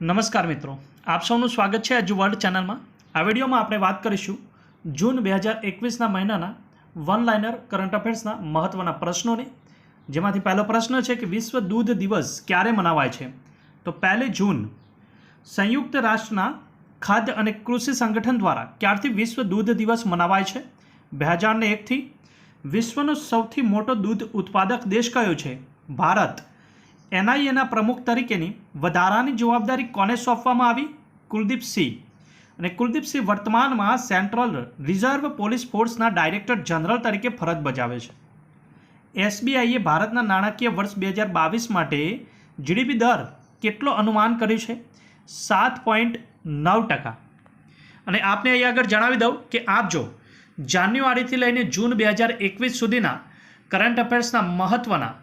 નમસ્કાર મિત્રો, આપ સૌનું સ્વાગત છે એજ્યુ વર્લ્ડ ચેનલમાં। આ વિડીયોમાં આપણે વાત કરીશું જૂન 2021ના મહિનાના વન લાઇનર કરંટ અફેર્સના મહત્વના પ્રશ્નોની, જેમાંથી પહેલો પ્રશ્ન છે કે વિશ્વ દૂધ દિવસ ક્યારે મનાવાય છે? તો 1 જૂન। સંયુક્ત રાષ્ટ્રના ખાદ્ય અને કૃષિ સંગઠન દ્વારા ક્યારથી વિશ્વ દૂધ દિવસ મનાવાય છે? 2001થી। વિશ્વનો સૌથી મોટો દૂધ ઉત્પાદક દેશ કયો છે? ભારત। એનઆઈએના પ્રમુખ તરીકેની વધારાની જવાબદારી કોને સોંપવામાં આવી? કુલદીપસિંહ। અને કુલદીપસિંહ વર્તમાનમાં સેન્ટ્રલ રિઝર્વ પોલીસ ફોર્સના ડાયરેક્ટર જનરલ તરીકે ફરજ બજાવે છે। એસબીઆઈએ ભારતના નાણાકીય વર્ષ 2022 માટે જીડીપી દર કેટલો અનુમાન કર્યું છે? 7.9%। અને આપને અહીં આગળ જણાવી દઉં કે આપ જો જાન્યુઆરીથી લઈને જૂન 2021 સુધીના કરંટ અફેર્સના મહત્વના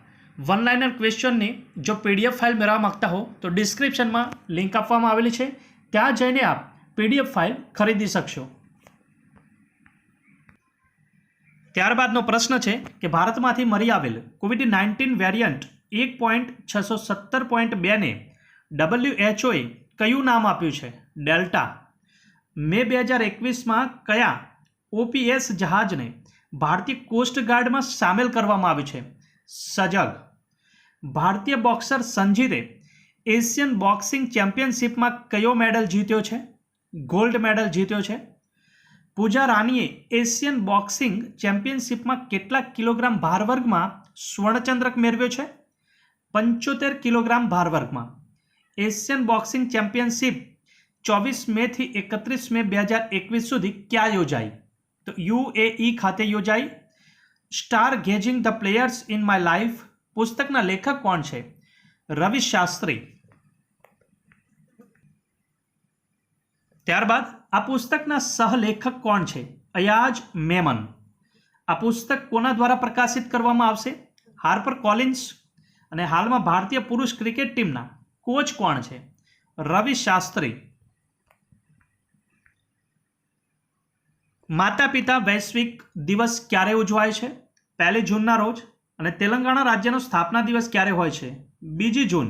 વન લાઇનર ક્વેશ્ચનની જો પીડીએફ ફાઇલ મેળવવા માગતા હો તો ડિસ્ક્રિપ્શનમાં લિંક આપવામાં આવેલી છે, ત્યાં જઈને આપ પીડીએફ ફાઇલ ખરીદી શકશો। ત્યારબાદનો પ્રશ્ન છે કે ભારતમાંથી મળી આવેલ કોવિડ-19 વેરિયન્ટ 1.617.2 ને WHO એ કયું નામ આપ્યું છે? ડેલ્ટા। મે 2021માં કયા ઓપીએસ જહાજને ભારતીય કોસ્ટગાર્ડમાં સામેલ કરવામાં આવ્યું છે? સજગ। ભારતીય બોક્સર સંજીતે એશિયન બોક્સિંગ ચેમ્પિયનશિપમાં કયો મેડલ જીત્યો છે? ગોલ્ડ મેડલ જીત્યો છે। પૂજા રાનીએ એશિયન બોક્સિંગ ચેમ્પિયનશિપમાં કેટલા કિલોગ્રામ ભાર વર્ગમાં સ્વર્ણચંદ્રક મેળવ્યો છે? 75 કિલોગ્રામ ભાર વર્ગમાં। એશિયન બોક્સિંગ ચેમ્પિયનશિપ 24 મેથી 31 મે 2021 સુધી ક્યાં યોજાઈ? તો યુએઈ ખાતે યોજાઈ। Star gazing the players in my life પુસ્તકના લેખક કોણ છે? રવિ શાસ્ત્રી। ત્યારબાદ આ પુસ્તકના સહલેખક કોણ છે? અયાજ મેમન। આ પુસ્તક કોના દ્વારા પ્રકાશિત કરવામાં આવશે? Harper Collins. અને હાલમાં ભારતીય પુરુષ ક્રિકેટ ટીમના કોચ કોણ છે? રવિ શાસ્ત્રી। માતા પિતા વૈશ્વિક દિવસ ક્યારે ઉજવાય છે? 1 જૂનના રોજ। અને તેલંગાણા રાજ્યનો સ્થાપના દિવસ ક્યારે હોય છે? 2 જૂન।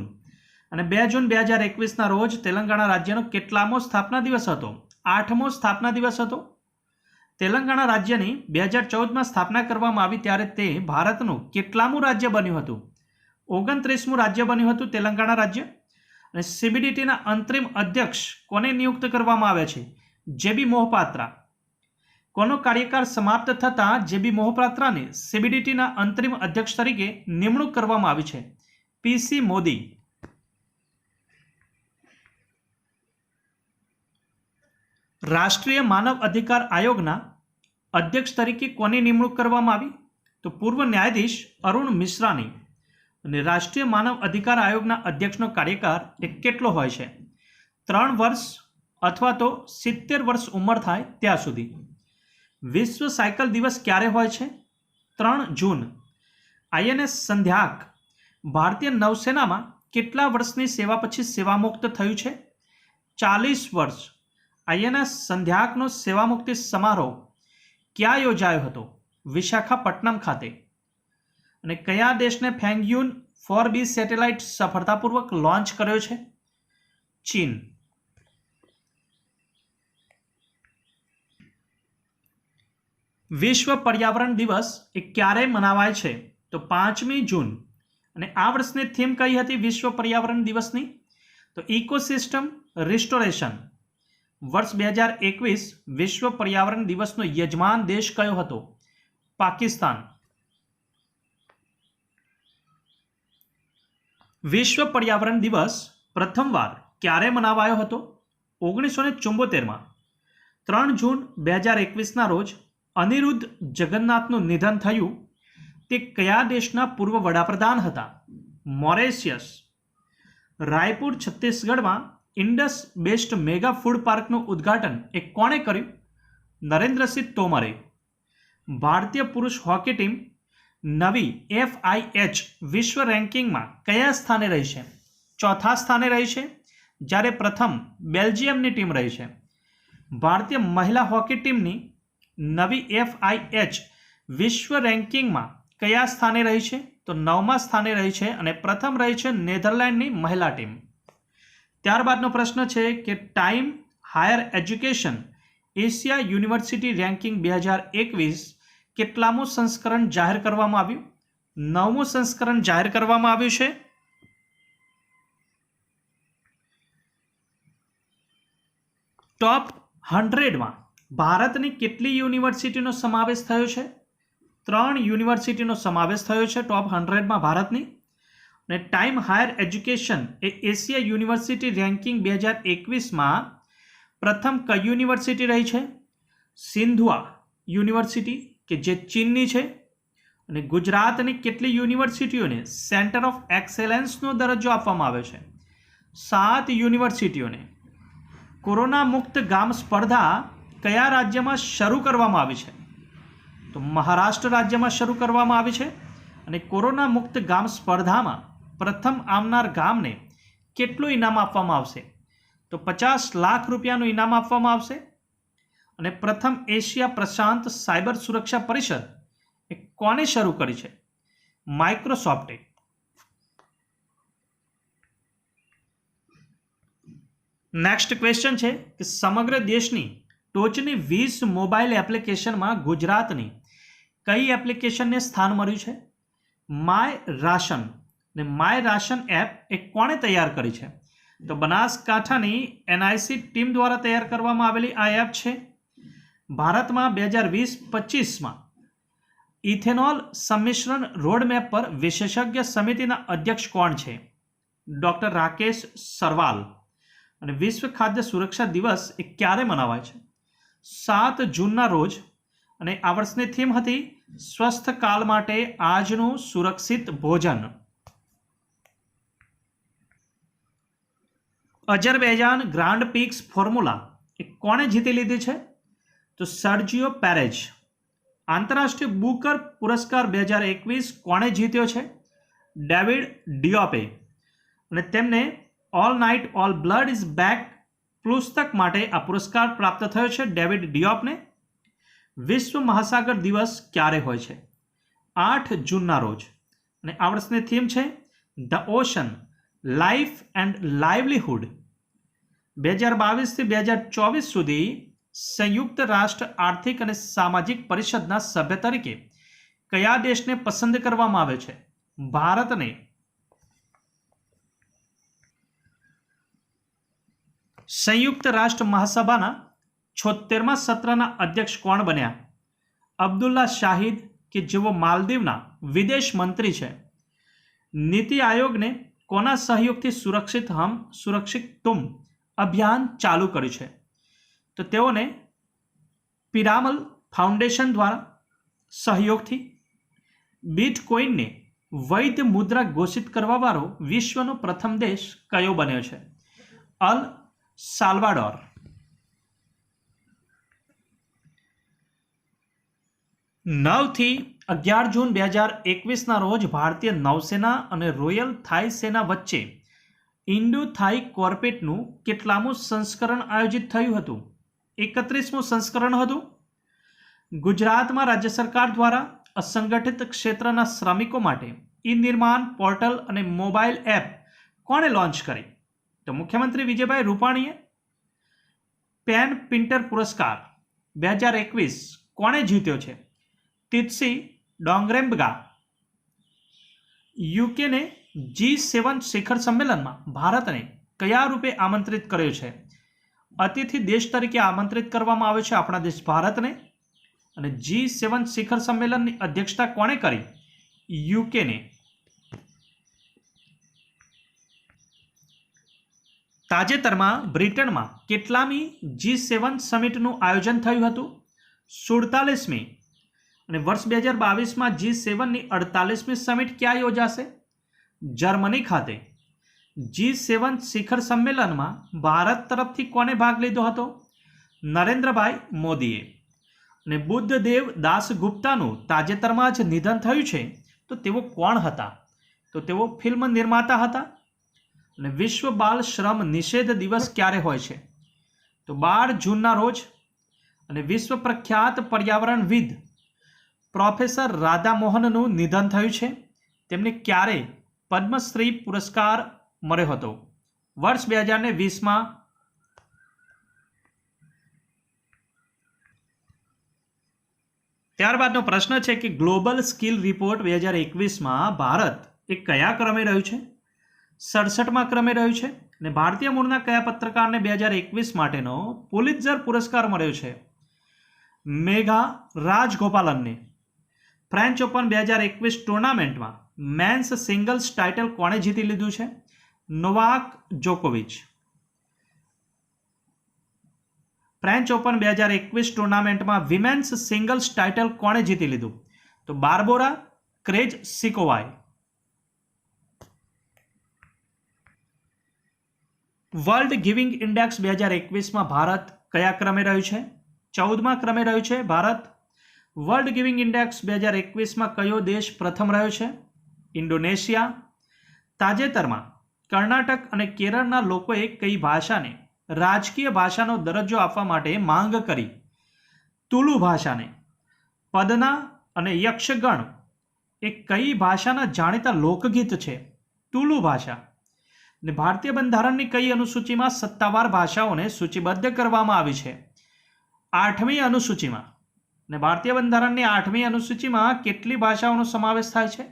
અને 2 જૂન 2021ના રોજ તેલંગાણા રાજ્યનો કેટલામો સ્થાપના દિવસ હતો? 8મો સ્થાપના દિવસ હતો। તેલંગાણા રાજ્યની 2014માં સ્થાપના કરવામાં આવી ત્યારે તે ભારતનું કેટલામું રાજ્ય બન્યું હતું? 29મું રાજ્ય બન્યું હતું તેલંગાણા રાજ્ય। અને સીબીડીટીના અંતરિમ અધ્યક્ષ કોને નિયુક્ત કરવામાં આવ્યા છે? જેબી મોહપાત્રા। કોનો કાર્યકાળ સમાપ્ત થતાં જેબી મોહપાત્રાને સીબીડીટીના અંતરિમ અધ્યક્ષ તરીકે નિમણૂક કરવામાં આવી છે? પીસી મોદી। રાષ્ટ્રીય માનવ અધિકાર આયોગના અધ્યક્ષ તરીકે કોની નિમણૂક કરવામાં આવી? તો પૂર્વ ન્યાયાધીશ અરુણ મિશ્રાની। અને રાષ્ટ્રીય માનવ અધિકાર આયોગના અધ્યક્ષનો કાર્યકાળ એ કેટલો હોય છે? 3 વર્ષ અથવા તો 70 વર્ષ ઉંમર થાય ત્યાં સુધી। વિશ્વ સાયકલ દિવસ ક્યારે હોય છે? 3 જૂન। આઈએનએસ સંધ્યાક ભારતીય નૌસેનામાં કેટલા વર્ષની સેવા પછી સેવામુક્ત થયું છે? 40 વર્ષ। આઈએનએસ સંધ્યાકનો સેવામુક્તિ સમારોહ ક્યાં યોજાયો હતો? વિશાખાપટ્ટનમ ખાતે। અને કયા દેશને ફેંગયુન 4B સેટેલાઇટ સફળતાપૂર્વક લોન્ચ કર્યો છે? ચીન। વિશ્વ પર્યાવરણ દિવસ એ ક્યારે મનાવાય છે? તો 5મી જૂન। અને આ વર્ષની થીમ કઈ હતી વિશ્વ પર્યાવરણ દિવસની? તો ઇકોસિસ્ટમ રિસ્ટોરેશન। વર્ષ 2021 વિશ્વ પર્યાવરણ દિવસનો યજમાન દેશ કયો હતો? પાકિસ્તાન। વિશ્વ પર્યાવરણ દિવસ પ્રથમવાર ક્યારે મનાવાયો હતો? 1974માં। 3 જૂન 2021ના રોજ અનિરુદ્ધ જગન્નાથનું નિધન થયું તે કયા દેશના પૂર્વ વડાપ્રધાન હતા? મોરેશિયસ। રાયપુર છત્તીસગઢમાં ઇન્ડસ બેસ્ટ મેગા ફૂડ પાર્કનું ઉદ્ઘાટન એ કોણે કર્યું? નરેન્દ્રસિંહ તોમરે। ભારતીય પુરુષ હોકી ટીમ નવી FIH વિશ્વ રેન્કિંગમાં કયા સ્થાને રહી છે? 4થા સ્થાને રહી છે, જ્યારે પ્રથમ બેલ્જિયમની ટીમ રહી છે। ભારતીય મહિલા હોકી ટીમની નવી FIH વિશ્વ રેન્કિંગમાં કયા સ્થાને રહી છે? તો 9મા સ્થાને રહી છે અને પ્રથમ રહી છે નેધરલેન્ડની મહિલા ટીમ। ત્યારબાદનો પ્રશ્ન છે કે time higher education Asia university ranking 2021 કેટલામું સંસ્કરણ જાહેર કરવામાં આવ્યું? 9મું સંસ્કરણ જાહેર કરવામાં આવ્યું છે. ટોપ 100માં ભારતની કેટલી યુનિવર્સિટીનો સમાવેશ થયો છે? 3 યુનિવર્સિટીનો સમાવેશ થયો છે ટોપ 100માં ભારતની. અને ટાઈમ હાયર એજ્યુકેશન એ એશિયા યુનિવર્સિટી રેન્કિંગ 2021માં પ્રથમ કઈ યુનિવર્સિટી રહી છે? સિંધુઆ યુનિવર્સિટી કે જે ચીનની છે. અને ગુજરાતની કેટલી યુનિવર્સિટીઓને સેન્ટર ઓફ એક્સેલન્સનો દરજ્જો આપવામાં આવ્યો છે? 7 યુનિવર્સિટીઓને. કોરોના મુક્ત ગામ સ્પર્ધા કયા રાજ્યમાં શરૂ કરવામાં આવી છે? તો મહારાષ્ટ્ર રાજ્યમાં શરૂ કરવામાં આવી છે. અને કોરોના મુક્ત ગામ સ્પર્ધામાં પ્રથમ આવનાર ગામને કેટલું ઇનામ આપવામાં આવશે? તો 50 લાખ રૂપિયાનું ઇનામ આપવામાં આવશે. અને પ્રથમ એશિયા પ્રશાંત સાયબર સુરક્ષા પરિષદ એ કોને શરૂ કરી છે? માઇક્રોસોફ્ટે. નેક્સ્ટ ક્વેશ્ચન છે કે સમગ્ર દેશની ટોચની 20 મોબાઈલ એપ્લિકેશનમાં ગુજરાતની કઈ એપ્લિકેશનને સ્થાન મળ્યું છે? My ration. ને માય રાશન એપ એ કોણે તૈયાર કરી છે? તો બનાસકાંઠાની એનઆઈસી ટીમ દ્વારા તૈયાર કરવામાં આવેલી આ એપ છે. ભારતમાં 2020-25માં ઇથેનોલ સંમિશ્રણ રોડમેપ પર વિશેષજ્ઞ સમિતિના અધ્યક્ષ કોણ છે? ડોક્ટર રાકેશ સરવાલ. અને વિશ્વ ખાદ્ય સુરક્ષા દિવસ એ ક્યારે મનાવાય છે? 7 જૂનના રોજ. અને આ વર્ષની થીમ હતી સ્વસ્થ કાલ માટે આજનું સુરક્ષિત ભોજન. અજરબૈજાન ગ્રાન્ડ પ્રિક્સ ફોર્મ્યુલા એ કોણે જીતી લીધી છે? તો સર્જિયો પેરેઝ. આંતરરાષ્ટ્રીય બુકર પુરસ્કાર 2021 કોણે જીત્યો છે? ડેવિડ ડિયોપે. અને તેમને all night all blood is back પુસ્તક માટે આ પુરસ્કાર પ્રાપ્ત થયો છે ડેવિડ ડિયોપને. વિશ્વ મહાસાગર દિવસ ક્યારે હોય છે? 8 જૂનના રોજ. અને આ વર્ષની થીમ છે the ocean life and livelihood. 2022 થી 2024 સુધી સંયુક્ત રાષ્ટ્ર આર્થિક અને સામાજિક પરિષદના સભ્ય તરીકે કયા દેશને પસંદ કરવામાં આવે છે? ભારતને. સંયુક્ત રાષ્ટ્ર મહાસભાના 76મા સત્રના અધ્યક્ષ કોણ બન્યા? અબ્દુલ્લા શાહિદ કે જેઓ માલદીવના વિદેશ મંત્રી છે. નીતિ આયોગને કોના સહયોગથી સુરક્ષિત હમ સુરક્ષિત તુમ અભિયાન ચાલુ કર્યું છે? તો તેઓને પિરામલ ફાઉન્ડેશન દ્વારા સહયોગથી. બીટકોઇનને વૈધ મુદ્રા ઘોષિત કરવાવાળો વિશ્વનો પ્રથમ દેશ કયો બન્યો છે? અલ સાલ્વાડોર. નવથી 11 જૂન 2021ના રોજ ભારતીય નૌસેના અને રોયલ થાઈ સેના વચ્ચે ઇન્ડો થાઈ કોર્પેટનું કેટલામું સંસ્કરણ આયોજિત થયું હતું? 31મું સંસ્કરણ હતું. ગુજરાતમાં રાજ્ય સરકાર દ્વારા અસંગઠિત ક્ષેત્રના શ્રમિકો માટે ઈ નિર્માણ પોર્ટલ અને મોબાઈલ એપ કોણે લોન્ચ કરી? તો મુખ્યમંત્રી વિજયભાઈ રૂપાણીએ. પેન પિન્ટર પુરસ્કાર 2021 કોણે જીત્યો છે? તિત્સી ડોંગરેમ્બગા. યુકેને G7 શિખર સંમેલનમાં ભારતને કયા રૂપે આમંત્રિત કર્યો છે? અતિથિ દેશ તરીકે આમંત્રિત કરવામાં આવે છે આપણા દેશ ભારતને. અને G7 શિખર સંમેલનની અધ્યક્ષતા કોણે કરી? યુકેને. તાજેતરમાં બ્રિટનમાં કેટલામી G7 સમિટનું આયોજન થયું હતું? 47મી. અને વર્ષ 2022માં G7ની 48મી સમિટ ક્યાં યોજાશે? જર્મની ખાતે. G7 શિખર સંમેલનમાં ભારત તરફથી કોને ભાગ લીધો હતો? નરેન્દ્રભાઈ મોદીએ. અને બુદ્ધદેવ દાસગુપ્તાનું તાજેતરમાં જ નિધન થયું છે, તો તેઓ કોણ હતા? તો તેઓ ફિલ્મ નિર્માતા હતા. અને વિશ્વ બાળ શ્રમ નિષેધ દિવસ ક્યારે હોય છે? તો 12 જૂનના રોજ. અને વિશ્વ પ્રખ્યાત પર્યાવરણવિદ પ્રોફેસર રાધા મોહનનું નિધન થયું છે. તેમને ક્યારે પદ્મશ્રી પુરસ્કાર મળ્યો હતો? વર્ષ 2020માં ત્યારબાદનો પ્રશ્ન છે કે ગ્લોબલ સ્કિલ રિપોર્ટ 2021માં ભારત એ કયા ક્રમે રહ્યું છે? 67માં ક્રમે રહ્યું છે. અને ભારતીય મૂળના કયા પત્રકારને 2021 માટેનો પુલિત્ઝર પુરસ્કાર મળ્યો છે? મેઘા રાજગોપાલનને. ફ્રેન્ચ ઓપન 2021 ટુર્નામેન્ટમાં મેન્સ સિંગલ્સ ટાઇટલ કોણે જીતી લીધું છે? નોવાક જોકોવિચ. ફ્રેન્ચ ઓપન 2021 ટુર્નામેન્ટમાં વિમેન્સ સિંગલ્સ ટાઇટલ કોણે જીતી લીધું? તો Barbora ક્રેજસિકોવાએ. World giving index 2021માં Bharat કયા ક્રમે રહ્યું છે? 14માં ક્રમે રહ્યું છે ભારત. વર્લ્ડ ગિવિંગ ઇન્ડેક્સ 2021માં કયો દેશ પ્રથમ રહ્યો છે? ઇન્ડોનેશિયા. તાજેતરમાં કર્ણાટક અને કેરળના લોકોએ કઈ ભાષાને રાજકીય ભાષાનો દરજ્જો આપવા માટે માંગ કરી? તુલુ ભાષાને. પદના અને યક્ષગણ એ કઈ ભાષાના જાણીતા લોકગીત છે? તુલુ ભાષા. ને ભારતીય બંધારણની કઈ અનુસૂચિમાં સત્તાવાર ભાષાઓને સૂચિબદ્ધ કરવામાં આવી છે? 8મી અનુસૂચિમાં. ને ભારતીય બંધારણની 8મી અનુસૂચિમાં કેટલી ભાષાઓનો સમાવેશ થાય છે?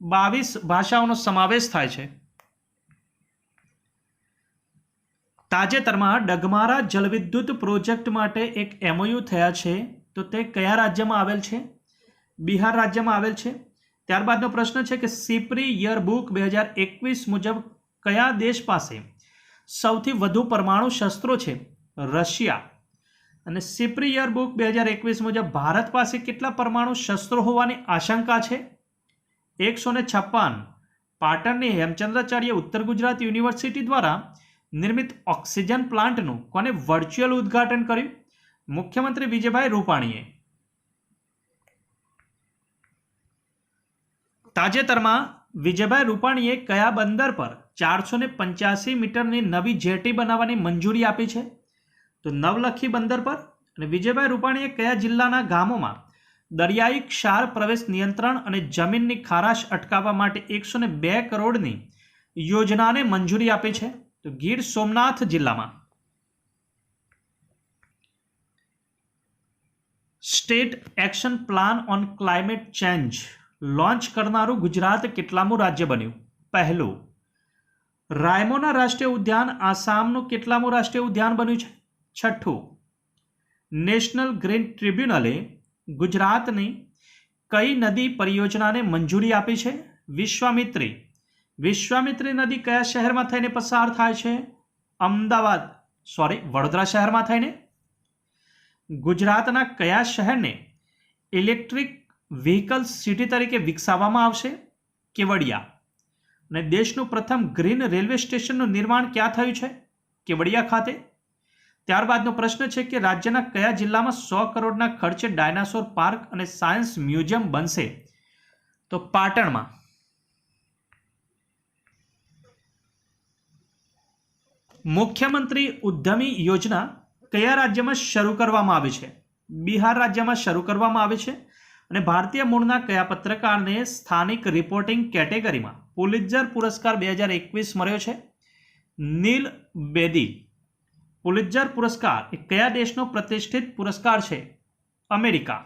22 ભાષાઓનો સમાવેશ થાય છે. તાજેતરમાં ડગમારા જલવિદ્યુત પ્રોજેક્ટ માટે એક MOU થયા છે, તો તે કયા રાજ્યમાં આવેલ છે? બિહાર રાજ્યમાં આવેલ છે. ત્યારબાદનો પ્રશ્ન છે કે સિપ્રી યરબુક 2021 મુજબ કયા દેશ પાસે સૌથી વધુ પરમાણુ શસ્ત્રો છે? રશિયા. અને સિપ્રી યરબુક 2021 મુજબ ભારત પાસે કેટલા પરમાણુ શસ્ત્રો હોવાની આશંકા છે? 156. પાટણની હેમચંદ્રાચાર્ય ઉત્તર ગુજરાત યુનિવર્સિટી દ્વારા નિર્મિત ઓક્સિજન પ્લાન્ટનું કોને વર્ચ્યુઅલ ઉદ્ઘાટન કર્યું? મુખ્યમંત્રી વિજયભાઈ રૂપાણીએ. તાજેતરમાં વિજયભાઈ રૂપાણીએ કયા બંદર પર 485 મીટરની નવી જેટી બનાવવાની મંજૂરી આપી છે? તો નવલખી બંદર પર. અને વિજયભાઈ રૂપાણીએ કયા જિલ્લાના ગામોમાં દરિયાઈ ક્ષાર પ્રવેશ નિયંત્રણ અને જમીનની ખારાશ અટકાવવા માટે 102 કરોડની યોજનાને મંજૂરી આપી છે? તો ગીર સોમનાથ જિલ્લામાં. State action plan on climate change launch કરનારું ગુજરાત કેટલામું રાજ્ય બન્યું? પહેલું. રાયમોના રાષ્ટ્રીય ઉદ્યાન આસામનું કેટલામું રાષ્ટ્રીય ઉદ્યાન બન્યું છે? છઠ્ઠું. નેશનલ ગ્રીન ટ્રિબ્યુનલે ગુજરાતની કઈ નદી પરિયોજનાને મંજૂરી આપી છે? વિશ્વામિત્રી. વિશ્વામિત્રી નદી કયા શહેરમાં થઈને પસાર થાય છે? વડોદરા શહેરમાં થઈને. ગુજરાતના કયા શહેરને ઇલેક્ટ્રિક વ્હીકલ સિટી તરીકે વિકસાવવામાં આવશે? કેવડિયા. અને દેશનું પ્રથમ ગ્રીન રેલવે સ્ટેશનનું નિર્માણ ક્યાં થયું છે? કેવડિયા ખાતે. ત્યારબાદનો પ્રશ્ન છે કે રાજ્યના કયા જિલ્લામાં 100 કરોડના ખર્ચે ડાયનાસોર પાર્ક અને સાયન્સ મ્યુઝિયમ બનશે? તો પાટણમાં. મુખ્યમંત્રી ઉદ્યમી યોજના કયા રાજ્યમાં શરૂ કરવામાં આવી છે? બિહાર રાજ્યમાં શરૂ કરવામાં આવી છે. અને ભારતીય મૂળના કયા પત્રકારને સ્થાનિક રિપોર્ટિંગ કેટેગરીમાં પુલિત્ઝર પુરસ્કાર 2021 મળ્યો છે? નીલ બેદી. પુલિત્ઝર પુરસ્કાર એ કયા દેશનો પ્રતિષ્ઠિત પુરસ્કાર છે? અમેરિકા.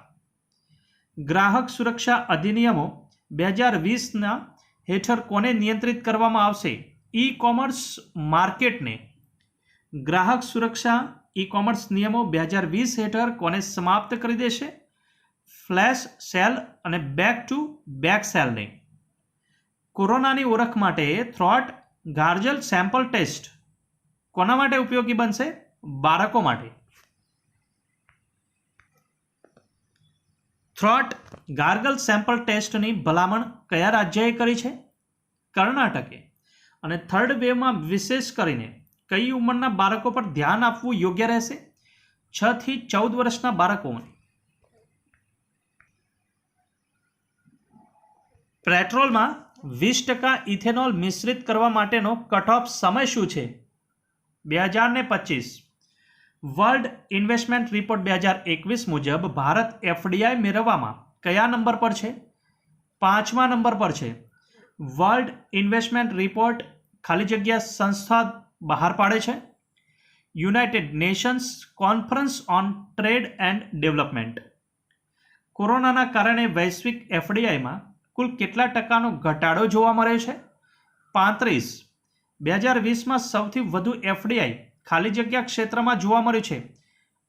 ગ્રાહક સુરક્ષા અધિનિયમો 2020ના હેઠળ કોને નિયંત્રિત કરવામાં આવશે? ઈ કોમર્સ માર્કેટને. ગ્રાહક સુરક્ષા ઈ કોમર્સ નિયમો 2020 હેઠળ કોને સમાપ્ત કરી દેશે? ફ્લેશ સેલ અને બેક ટુ બેક સેલને. કોરોનાની ઓળખ માટે થ્રોટ ગાર્ગલ સેમ્પલ ટેસ્ટ કોના માટે ઉપયોગી બનશે? બાળકો માટે. થ્રોટ ગાર્ગલ સેમ્પલ ટેસ્ટની ભલામણ કયા રાજ્યએ કરી છે? કર્ણાટકે. અને થર્ડ વેવમાં વિશેષ કરીને કઈ ઉંમરના બાળકો પર ધ્યાન આપવું યોગ્ય રહેશે? 6 થી 14 વર્ષના બાળકોને. પેટ્રોલમાં 20% ઇથેનોલ મિશ્રિત કરવા માટેનો કટ ઓફ સમય શું છે? 2025. વર્લ્ડ ઇન્વેસ્ટમેન્ટ રિપોર્ટ 2021 મુજબ ભારત FDI મેળવવામાં કયા નંબર પર છે? 5મા નંબર પર છે. વર્લ્ડ ઇન્વેસ્ટમેન્ટ રિપોર્ટ ખાલી જગ્યા સંસ્થા બહાર પાડે છે? United Nations conference on trade and development. કોરોનાના કારણે વૈશ્વિક એફડીઆઈમાં કુલ કેટલા ટકાનો ઘટાડો જોવા મળ્યો છે? 35. 2020માં સૌથી વધુ એફડીઆઈ ખાલી જગ્યા ક્ષેત્રમાં જોવા મળ્યું છે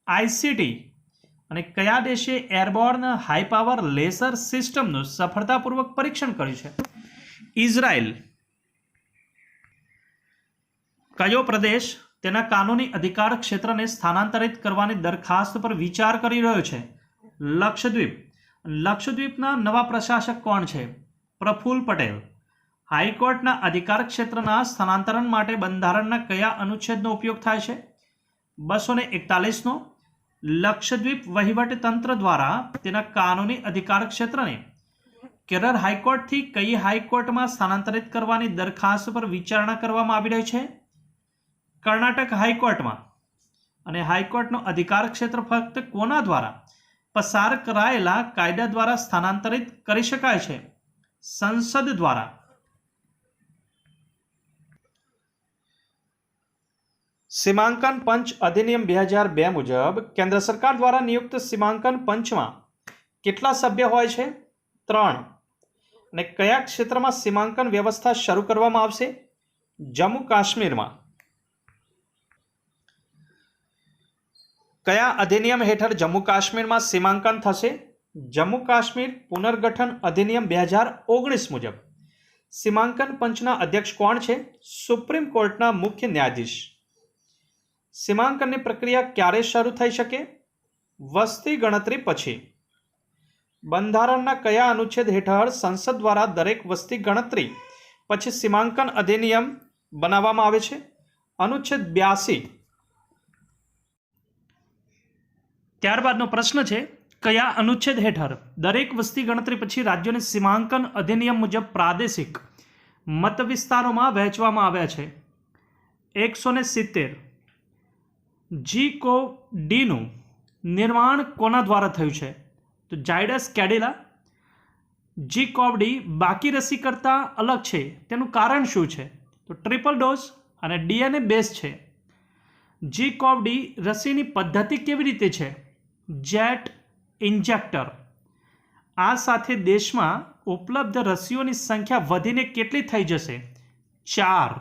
આઈસીટી. અને કયા દેશે એરબોર્ન હાઈ પાવર લેસર સિસ્ટમનું સફળતાપૂર્વક પરીક્ષણ કર્યું છે? ઇઝરાયલ. કયો પ્રદેશ તેના કાનૂની અધિકાર ક્ષેત્રને સ્થાનાંતરિત કરવાની દરખાસ્ત પર વિચાર કરી રહ્યો છે? લક્ષદ્વીપ. લક્ષદ્વીપના નવા પ્રશાસક કોણ છે? પ્રફુલ્લ પટેલ. હાઈકોર્ટના અધિકાર ક્ષેત્રના સ્થાનાંતરણ માટે બંધારણના કયા અનુચ્છેદનો ઉપયોગ થાય છે? 241નો. લક્ષદ્વીપ વહીવટી તંત્ર દ્વારા તેના કાનૂની અધિકાર ક્ષેત્રને કેરળ હાઈકોર્ટથી કઈ હાઈકોર્ટમાં સ્થાનાંતરિત કરવાની દરખાસ્ત પર વિચારણા કરવામાં આવી રહી છે? કર્ણાટક હાઈકોર્ટમાં. અને હાઈકોર્ટનો અધિકાર ક્ષેત્ર ફક્ત કોના દ્વારા પસાર કરાયેલા કાયદા દ્વારા સ્થાનાંતરિત કરી શકાય છે? સંસદ દ્વારા. સીમાંકન પંચ અધિનિયમ 2002 મુજબ કેન્દ્ર સરકાર દ્વારા નિયુક્ત સીમાંકન પંચમાં કેટલા સભ્ય હોય છે? 3. અને કયા ક્ષેત્રમાં સીમાંકન વ્યવસ્થા શરૂ કરવામાં આવશે? જમ્મુ કાશ્મીરમાં. કયા અધિનિયમ હેઠળ જમ્મુ કાશ્મીરમાં સીમાંકન થશે? જમ્મુ કાશ્મીર પુનર્ગઠન અધિનિયમ 2019 મુજબ સીમાંકન પંચના અધ્યક્ષ કોણ છે? સુપ્રીમ કોર્ટના મુખ્ય ન્યાયાધીશ. સીમાંકનની પ્રક્રિયા ક્યારે શરૂ થઈ શકે? વસ્તી ગણતરી પછી. બંધારણના કયા અનુચ્છેદ હેઠળ સંસદ દ્વારા દરેક વસ્તી ગણતરી પછી સીમાંકન અધિનિયમ બનાવવામાં આવે છે? અનુચ્છેદ 82. ત્યારબાદનો પ્રશ્ન છે, કયા અનુચ્છેદ હેઠળ દરેક વસ્તી ગણતરી પછી રાજ્યોને સીમાંકન અધિનિયમ મુજબ પ્રાદેશિક મત વિસ્તારોમાં વહેંચવામાં આવ્યા છે? 170. GCODનું નિર્માણ કોના દ્વારા થયું છે? તો ઝાયડસ કેડિલા. GCOD બાકી રસી કરતાં અલગ છે તેનું કારણ શું છે? તો ટ્રિપલ ડોઝ અને DNA બેઝ છે. GCOD રસીની પદ્ધતિ કેવી રીતે છે? Jet injector. આ સાથે દેશમાં ઉપલબ્ધ રસીઓની સંખ્યા વધીને કેટલી થઈ જશે? 4.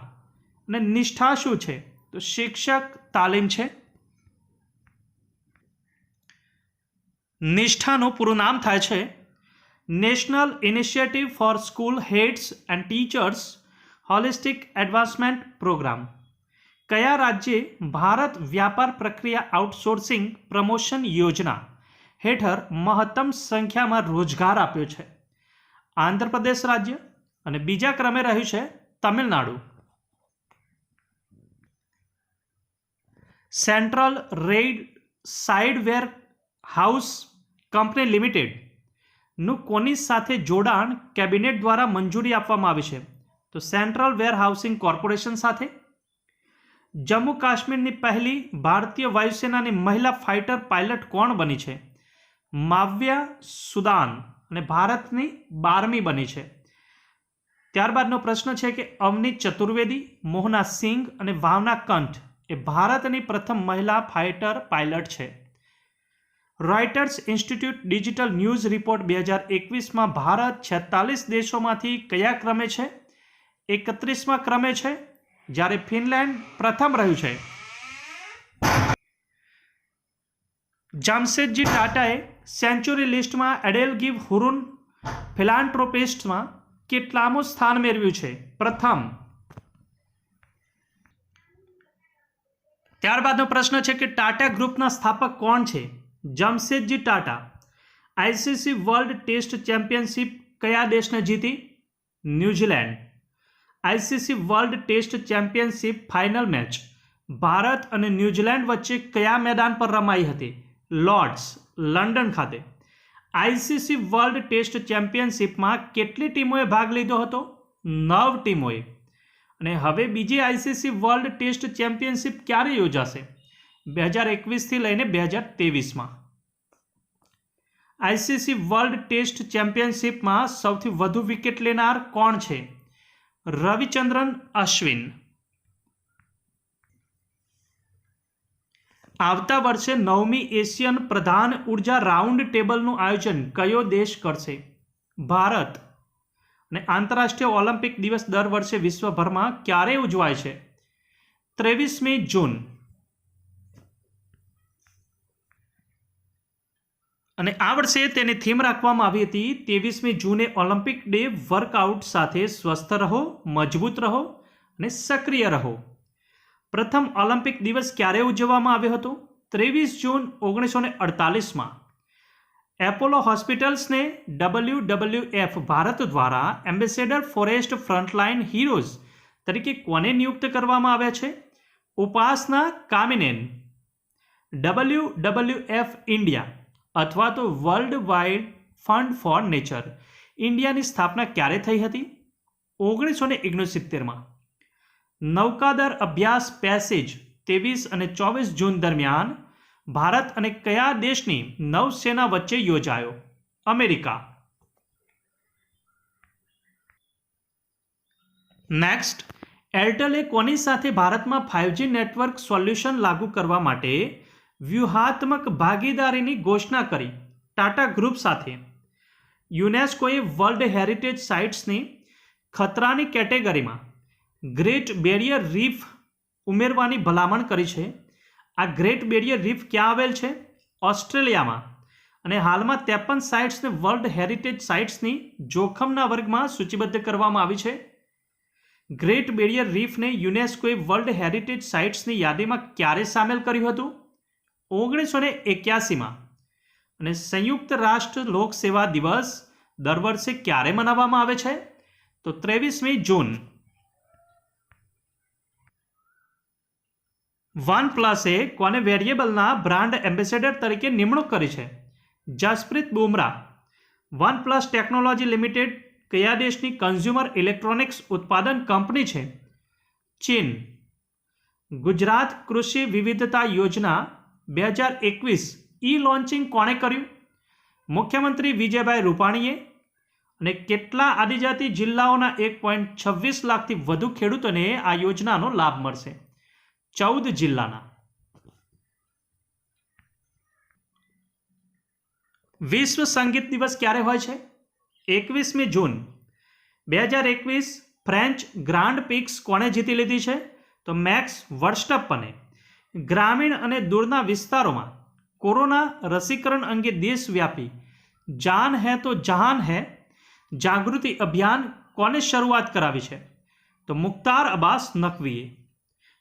અને નિષ્ઠા શું છે? તો શિક્ષક તાલીમ છે. નિષ્ઠાનું પૂરું નામ થાય છે National Initiative for School Heads and Teachers Holistic Advancement programme. કયા રાજ્યે ભારત વ્યાપાર પ્રક્રિયા આઉટસોર્સિંગ પ્રમોશન યોજના હેઠળ મહત્તમ સંખ્યામાં રોજગાર આપ્યો છે? આંધ્રપ્રદેશ રાજ્ય. અને બીજા ક્રમે રહ્યું છે Tamil Nadu. Central rail side warehouse company લિમિટેડનું કોની સાથે જોડાણ કેબિનેટ દ્વારા મંજૂરી આપવામાં આવી છે? તો સેન્ટ્રલ વેર હાઉસિંગ કોર્પોરેશન સાથે. જમ્મુ કાશ્મીરની પહેલી ભારતીય વાયુસેનાની મહિલા ફાઇટર પાયલટ કોણ બની છે? માવ્યા સુદાન. અને ભારતની 12મી બની છે. ત્યારબાદનો પ્રશ્ન છે કે અવની ચતુર્વેદી, મોહના સિંઘ અને ભાવના કંઠ એ ભારતની પ્રથમ મહિલા ફાઇટર પાયલટ છે. Reuters Institute digital news report 2021માં ભારત 46 દેશોમાંથી કયા ક્રમે છે? 31મા ક્રમે છે, જ્યારે ફિનલેન્ડ પ્રથમ રહ્યું છે. જામશેદજી ટાટાએ સેન્ચુરી લિસ્ટમાં એડેલગીવ હુરુન ફિલાન્થ્રોપિસ્ટમાં કેટલામું સ્થાન મેળવ્યું છે? પ્રથમ. ત્યારબાદનો પ્રશ્ન છે કે ટાટા ગ્રુપના સ્થાપક કોણ છે? Jamshedji Tata. ICC world test championship કયા દેશને જીતી? New Zealand. ICC world test championship final match Bharat અને ન્યૂઝીલેન્ડ વચ્ચે કયા મેદાન પર રમાઈ હતી? લોર્ડ્સ, લંડન ખાતે. આઈસીસી વર્લ્ડ ટેસ્ટ ચેમ્પિયનશિપમાં કેટલી ટીમોએ ભાગ લીધો હતો? 9 ટીમોએ. અને હવે બીજી આઈસીસી વર્લ્ડ ટેસ્ટ ચેમ્પિયનશિપ ક્યારે યોજાશે? 2021થી લઈને 2023માં. આઈસીસી વર્લ્ડ ટેસ્ટ ચેમ્પિયનશિપમાં સૌથી વધુ વિકેટ લેનાર કોણ છે? રવિચંદ્રન અશ્વિન. આવતા વર્ષે 9મી એશિયન પ્રધાન ઉર્જા રાઉન્ડ ટેબલનું આયોજન કયો દેશ કરશે? ભારત. અને આંતરરાષ્ટ્રીય ઓલિમ્પિક દિવસ દર વર્ષે વિશ્વભરમાં ક્યારે ઉજવાય છે? 23મી જૂન. અને આ વર્ષે તેની થીમ રાખવામાં આવી હતી 23મી જૂને ઓલિમ્પિક ડે વર્કઆઉટ સાથે સ્વસ્થ રહો, મજબૂત રહો અને સક્રિય રહો. પ્રથમ ઓલિમ્પિક દિવસ ક્યારે ઉજવવામાં આવ્યો હતો? 23 જૂન 1948માં. એપોલો હોસ્પિટલ્સને WWF ભારત દ્વારા એમ્બેસેડર ફોરેસ્ટ ફ્રન્ટલાઇન હીરોઝ તરીકે કોને નિયુક્ત કરવામાં આવ્યા છે? ઉપાસના કામિનેન. WWF ઇન્ડિયા અથવા તો world wide fund for nature ઇન્ડિયાની સ્થાપના ક્યારે થઈ હતી? 1969માં. નૌકાદળ અભ્યાસ પેસેજ 23 અને 24 જૂન દરમિયાન ભારત અને કયા દેશની નૌસેના વચ્ચે યોજાયો? અમેરિકા. નેક્સ્ટ, એરટેલે કોની સાથે ભારતમાં 5G નેટવર્ક સોલ્યુશન લાગુ કરવા માટે વ્યૂહાત્મક ભાગીદારીની ઘોષણા કરી? ટાટા ગ્રુપ સાથે. યુનેસ્કોએ વર્લ્ડ હેરિટેજ સાઇટ્સની ખતરાની કેટેગરીમાં ગ્રેટ બેરિયર રીફ ઉમેરવાની ભલામણ કરી છે. આ ગ્રેટ બેરિયર રીફ ક્યાં આવેલ છે? ઓસ્ટ્રેલિયામાં. અને હાલમાં 53 સાઇટ્સને વર્લ્ડ હેરિટેજ સાઇટ્સની જોખમના વર્ગમાં સૂચિબદ્ધ કરવામાં આવી છે. ગ્રેટ બેરિયર રીફને યુનેસ્કોએ વર્લ્ડ હેરિટેજ સાઇટ્સની યાદીમાં ક્યારે સામેલ કર્યું હતું? 1981માં. અને સંયુક્ત રાષ્ટ્ર લોક સેવા દિવસ દર વર્ષે ક્યારે મનાવવામાં આવે છે? તો 23મી જૂન. વનપ્લસે કોને વેરિયેબલના બ્રાન્ડ એમ્બેસેડર તરીકે નિમણૂક કરી છે? Jasprit Bumrah. OnePlus technology limited કયા દેશની કન્ઝ્યુમર ઇલેક્ટ્રોનિક્સ ઉત્પાદન કંપની છે? ચીન. ગુજરાત કૃષિ વિવિધતા યોજના 2021 ઈ લોન્ચિંગ કોણે કર્યું? મુખ્યમંત્રી વિજયભાઈ રૂપાણીએ. અને કેટલા આદિજાતિ જિલ્લાઓના 1.26 લાખથી વધુ ખેડૂતોને આ યોજનાનો લાભ મળશે? 14 જિલ્લાના. વિશ્વ સંગીત દિવસ ક્યારે હોય છે? 21મી જૂન. 2021 ફ્રેન્ચ ગ્રાન્ડ પ્રિક્સ કોણે જીતી લીધી છે? તો મેક્સ વર્સ્ટપ્પને. ગ્રામીણ અને દૂરના વિસ્તારોમાં કોરોના રસીકરણ અંગે દેશવ્યાપી જાન હૈ તો જહાન હૈ જાગૃતિ અભિયાન કોને શરૂઆત કરાવી છે? તો મુખ્તાર અબ્બાસ નકવીએ.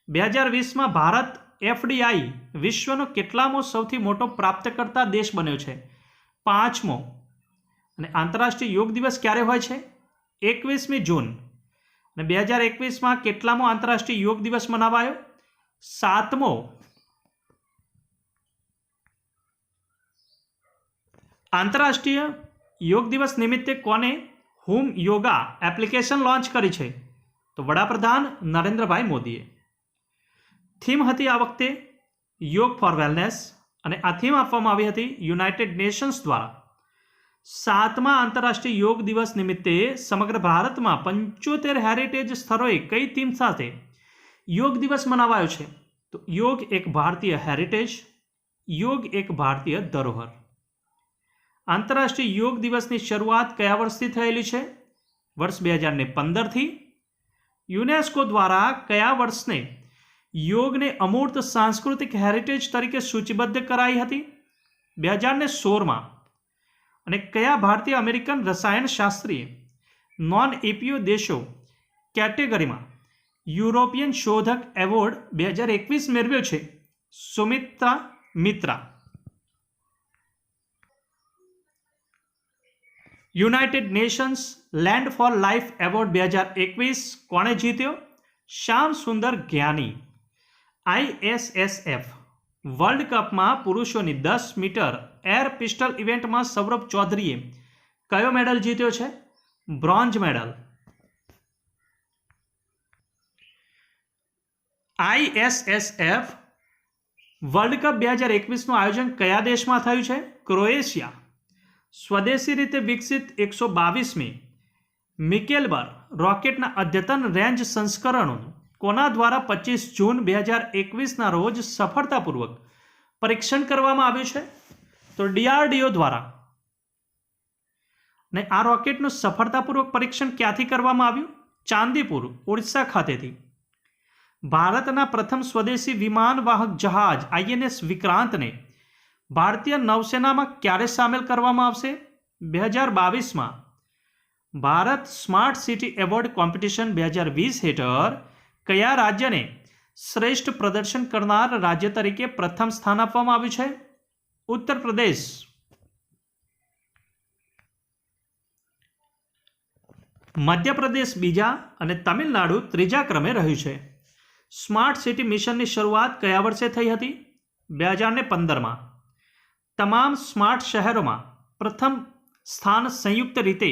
2020માં ભારત FDI વિશ્વનો કેટલામો સૌથી મોટો પ્રાપ્તકર્તા દેશ બન્યો છે? 5મો. અને આંતરરાષ્ટ્રીય યોગ દિવસ ક્યારે હોય છે? 21મી જૂન. અને 2021માં કેટલામો આંતરરાષ્ટ્રીય યોગ દિવસ મનાવાયો? 7મો. આંતરરાષ્ટ્રીય યોગ દિવસ નિમિત્તે કોને હુમ યોગા એપ્લિકેશન લોન્ચ કરી છે? તો વડાપ્રધાન નરેન્દ્રભાઈ મોદીએ. થીમ હતી આ વખતે યોગ ફોર વેલનેસ. અને આ થીમ આપવામાં આવી હતી યુનાઇટેડ નેશન્સ દ્વારા. 7મા આંતરરાષ્ટ્રીય યોગ દિવસ નિમિત્તે સમગ્ર ભારતમાં 75 હેરિટેજ સ્થળોએ કઈ થીમ સાથે યોગ દિવસ મનાવાયો છે? તો યોગ એક ભારતીય હેરિટેજ, યોગ એક ભારતીય ધરોહર. આંતરરાષ્ટ્રીય યોગ દિવસની શરૂઆત કયા વર્ષથી થયેલી છે? વર્ષ 2015થી. યુનેસ્કો દ્વારા કયા વર્ષને યોગને અમૂર્ત સાંસ્કૃતિક હેરિટેજ તરીકે સૂચિબદ્ધ કરાઈ હતી? 2016માં. અને કયા ભારતીય અમેરિકન રસાયણશાસ્ત્રીએ નોન એપીઓ દેશો કેટેગરીમાં યુરોપિયન શોધક એવોર્ડ 2021 મેળવ્યો છે? Sumitra Mitra. United Nations land four life award 2021 કોણે જીત્યો? શ્યામ સુંદર જ્ઞાની. ISSF વર્લ્ડ કપમાં પુરુષોની 10 મીટર એર પિસ્ટલ ઇવેન્ટમાં સૌરભ ચૌધરીએ કયો મેડલ જીત્યો છે? Bronze medal. ISSF world cup 2021નું આયોજન કયા દેશમાં થયું છે? ક્રોએશિયા. સ્વદેશી રીતે વિકસિત 122મી મિકેલબર રોકેટના અદ્યતન રેન્જ સંસ્કરણોનું કોના દ્વારા 25 જૂન 2021ના રોજ સફળતાપૂર્વક પરીક્ષણ કરવામાં આવ્યું છે? તો DRDO દ્વારા. ને આ રોકેટનું સફળતાપૂર્વક પરીક્ષણ ક્યાંથી કરવામાં આવ્યું? ચાંદીપુર, ઓડિશા ખાતેથી. ભારતના પ્રથમ સ્વદેશી વિમાનવાહક જહાજ INS વિક્રાંતને ભારતીય નૌસેનામાં ક્યારે સામેલ કરવામાં આવશે? 2022માં. Bharat smart city award competition 2020 હેઠળ કયા રાજ્યને શ્રેષ્ઠ પ્રદર્શન કરનાર રાજ્ય તરીકે પ્રથમ સ્થાન આપવામાં આવ્યું છે? ઉત્તર પ્રદેશ. મધ્યપ્રદેશ બીજા અને તમિલનાડુ ત્રીજા ક્રમે રહ્યું છે. સ્માર્ટ સિટી મિશનની શરૂઆત કયા વર્ષે થઈ હતી? 2015માં. તમામ સ્માર્ટ શહેરોમાં પ્રથમ સ્થાન સંયુક્ત રીતે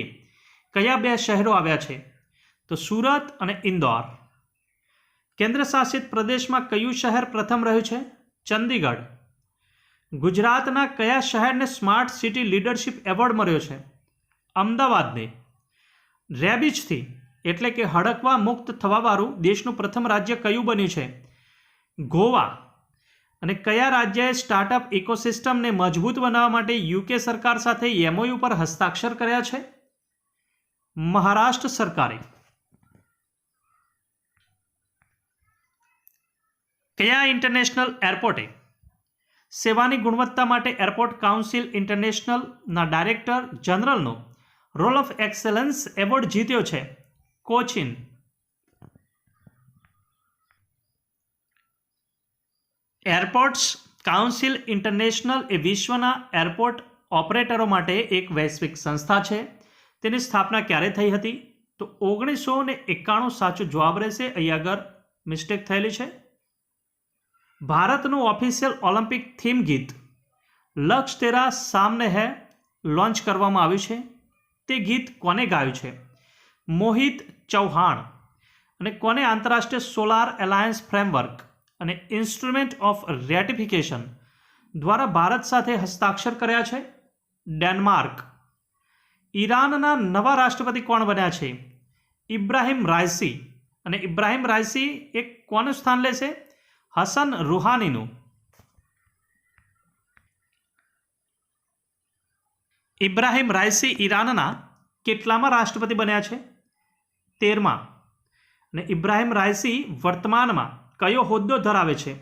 કયા બે શહેરો આવ્યા છે? તો સુરત અને ઇન્દોર. કેન્દ્ર શાસિત પ્રદેશમાં કયું શહેર પ્રથમ રહ્યું છે? ચંદીગઢ. ગુજરાતના કયા શહેરને સ્માર્ટ સિટી લીડરશિપ એવોર્ડ મળ્યો છે? અમદાવાદને. રેબિજથી એટલે કે હડકવા મુક્ત થવાવાળું દેશનું પ્રથમ રાજ્ય કયું બન્યું છે? ગોવા. અને કયા રાજ્યએ સ્ટાર્ટઅપ ઇકોસિસ્ટમને મજબૂત બનાવવા માટે UK સરકાર સાથે MOU પર હસ્તાક્ષર કર્યા છે? મહારાષ્ટ્ર સરકારે. કયા ઇન્ટરનેશનલ એરપોર્ટે સેવાની ગુણવત્તા માટે એરપોર્ટ કાઉન્સિલ ઇન્ટરનેશનલના ડાયરેક્ટર જનરલનો રોલ ઓફ એક્સેલન્સ એવોર્ડ જીત્યો છે? કોચીન. એરપોર્ટ્સ કાઉન્સિલ ઇન્ટરનેશનલ એ વિશ્વના એરપોર્ટ ઓપરેટરો માટે એક વૈશ્વિક સંસ્થા છે. તેની સ્થાપના ક્યારે થઈ હતી? તો 1991 સાચો જવાબ રહેશે. અહીં આગળ મિસ્ટેક થયેલી છે. ભારતનું ઓફિશિયલ ઓલિમ્પિક થીમ ગીત લક્ષ્ય તેરા સામને હૈ લોન્ચ કરવામાં આવ્યું છે. તે ગીત કોને ગાયું છે? મોહિત ચૌહાણ. અને કોને આંતરરાષ્ટ્રીય સોલાર એલાયન્સ ફ્રેમવર્ક અને ઇન્સ્ટ્રુમેન્ટ ઓફ રેટિફિકેશન દ્વારા ભારત સાથે હસ્તાક્ષર કર્યા છે? ડેનમાર્ક. ઈરાનના નવા રાષ્ટ્રપતિ કોણ બન્યા છે? ઇબ્રાહિમ રાઇસી. અને ઇબ્રાહિમ રાઇસી એક કોનું સ્થાન લેશે? હસન રૂહાનીનું. ઇબ્રાહિમ રાઇસી ઈરાનના કેટલામાં રાષ્ટ્રપતિ બન્યા છે? 13મા. અને ઇબ્રાહિમ રાઇસી વર્તમાનમાં કયો હોદ્દો ધરાવે છે?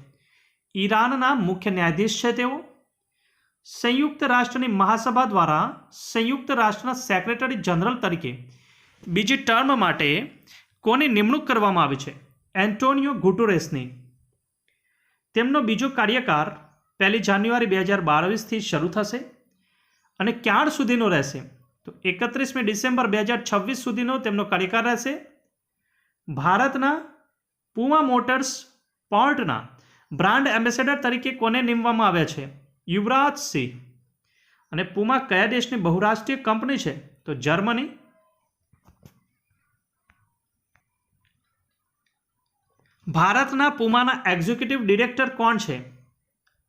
ઈરાનના મુખ્ય ન્યાયાધીશ છે તેઓ. સંયુક્ત રાષ્ટ્રની મહાસભા દ્વારા સંયુક્ત રાષ્ટ્રના સેક્રેટરી જનરલ તરીકે બીજી ટર્મ માટે કોની નિમણૂક કરવામાં આવી છે? એન્ટોનિયો ગુટેરેસની. તેમનો બીજો કાર્યકાળ 1 જાન્યુઆરી 2022થી શરૂ થશે અને ક્યાર સુધીનો રહેશે? તો 31 ડિસેમ્બર 2026 સુધીનો તેમનો કાર્યકાળ રહેશે. ભારતના પુમા મોટર્સ પોર્ટના બ્રાન્ડ એમ્બેસેડર તરીકે કોને નિમવામાં આવ્યા છે? યુવરાજ સિંહ. અને પુમા કયા દેશની બહુરાષ્ટ્રીય કંપની છે? તો જર્મની. ભારતના પુમાના એક્ઝિક્યુટિવ ડિરેક્ટર કોણ છે?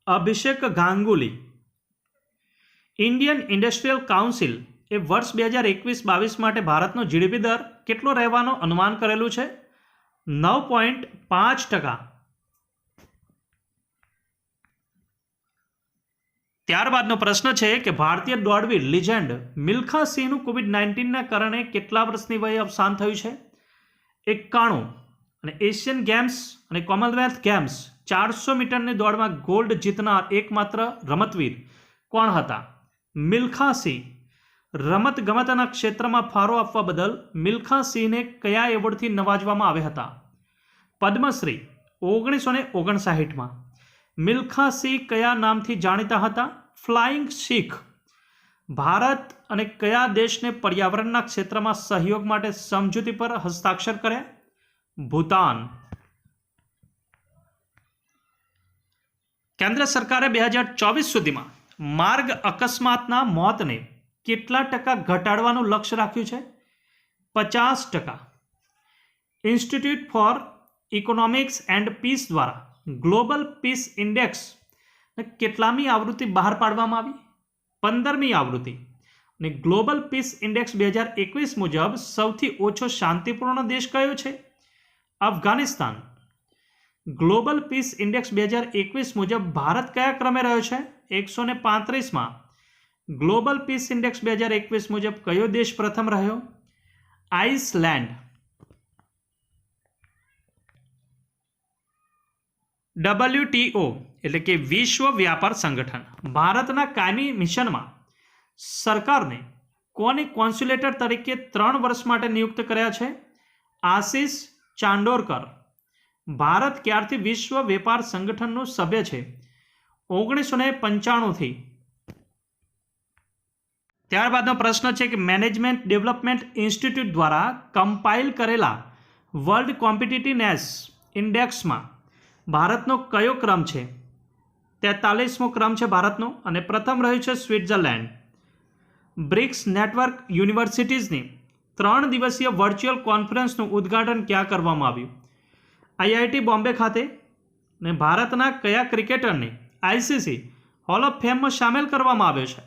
અભિષેક ગાંગુલી. ઇન્ડિયન ઇન્ડસ્ટ્રીયલ કાઉન્સિલ એ વર્ષ 2021-22 માટે ભારતનો GDP દર કેટલો રહેવાનો અનુમાન કરેલું છે? 9.5%. ત્યારબાદનો પ્રશ્ન છે કે ભારતીય દોડવીર લિજેન્ડ મિલ્ખા સિંહનું COVID-19ના કારણે કેટલા વર્ષની વયે અવસાન થયું છે? 91. અને એશિયન ગેમ્સ અને કોમનવેલ્થ ગેમ્સ 400 મીટરની દોડમાં ગોલ્ડ જીતનાર એકમાત્ર રમતવીર કોણ હતા? મિલ્ખા સિંહ. રમતગમતના ક્ષેત્રમાં ફાળો આપવા બદલ મિલ્ખા સિંહને કયા એવોર્ડથી નવાજવામાં આવ્યા હતા? પદ્મશ્રી 1959માં. મિલ્ખા સિંહ કયા નામથી જાણીતા હતા? ફ્લાઇંગ શીખ. ભારત અને કયા દેશને પર્યાવરણના ક્ષેત્રમાં સહયોગ માટે સમજૂતી પર હસ્તાક્ષર કર્યા? ભૂતાન. કેન્દ્ર સરકારે 2024 સુધીમાં માર્ગ અકસ્માતના મોતને કેટલા ટકા ઘટાડવાનું લક્ષ્ય રાખ્યું છે? 50%. Institute for Economics and Peace દ્વારા ગ્લોબલ પીસ ઇન્ડેક્સ કેટલામી આવૃત્તિ બહાર પાડવામાં આવી? 15મી આવૃત્તિ. અને ગ્લોબલ પીસ ઇન્ડેક્સ 2021 મુજબ સૌથી ઓછો શાંતિપૂર્ણ દેશ કયો છે? અફઘાનિસ્તાન. ગ્લોબલ પીસ ઇન્ડેક્સ 2021 મુજબ ભારત કયા ક્રમે રહ્યો છે? 135માં. ગ્લોબલ પીસ ઇન્ડેક્સ 2021 મુજબ કયો દેશ પ્રથમ રહ્યો? આઇસલેન્ડ. WTO એટલે કે વિશ્વ વ્યાપાર સંગઠન ભારતના કાયમી મિશનમાં સરકારને કોને કોન્સ્યુલેટર તરીકે 3 વર્ષ માટે નિયુક્ત કર્યા છે? આશિષ ચાંડોરકર. ભારત ક્યારથી વિશ્વ વેપાર સંગઠનનું સભ્ય છે? 1995 થી. ત્યારબાદનો પ્રશ્ન છે કે મેનેજમેન્ટ ડેવલપમેન્ટ ઇન્સ્ટિટ્યૂટ દ્વારા કમ્પાઇલ કરેલા વર્લ્ડ કોમ્પિટિટિવનેસ ઇન્ડેક્સમાં ભારતનો કયો ક્રમ છે? 43મો ક્રમ છે ભારતનો અને પ્રથમ રહ્યું છે સ્વિટ્ઝરલેન્ડ. બ્રિક્સ નેટવર્ક યુનિવર્સિટીઝની 3 દિવસીય વર્ચ્યુઅલ કોન્ફરન્સનું ઉદ્ઘાટન ક્યાં કરવામાં આવ્યું? IIT બોમ્બે ખાતે. ને ભારતના કયા ક્રિકેટરને ICC હોલ ઓફ ફેમમાં સામેલ કરવામાં આવ્યો છે?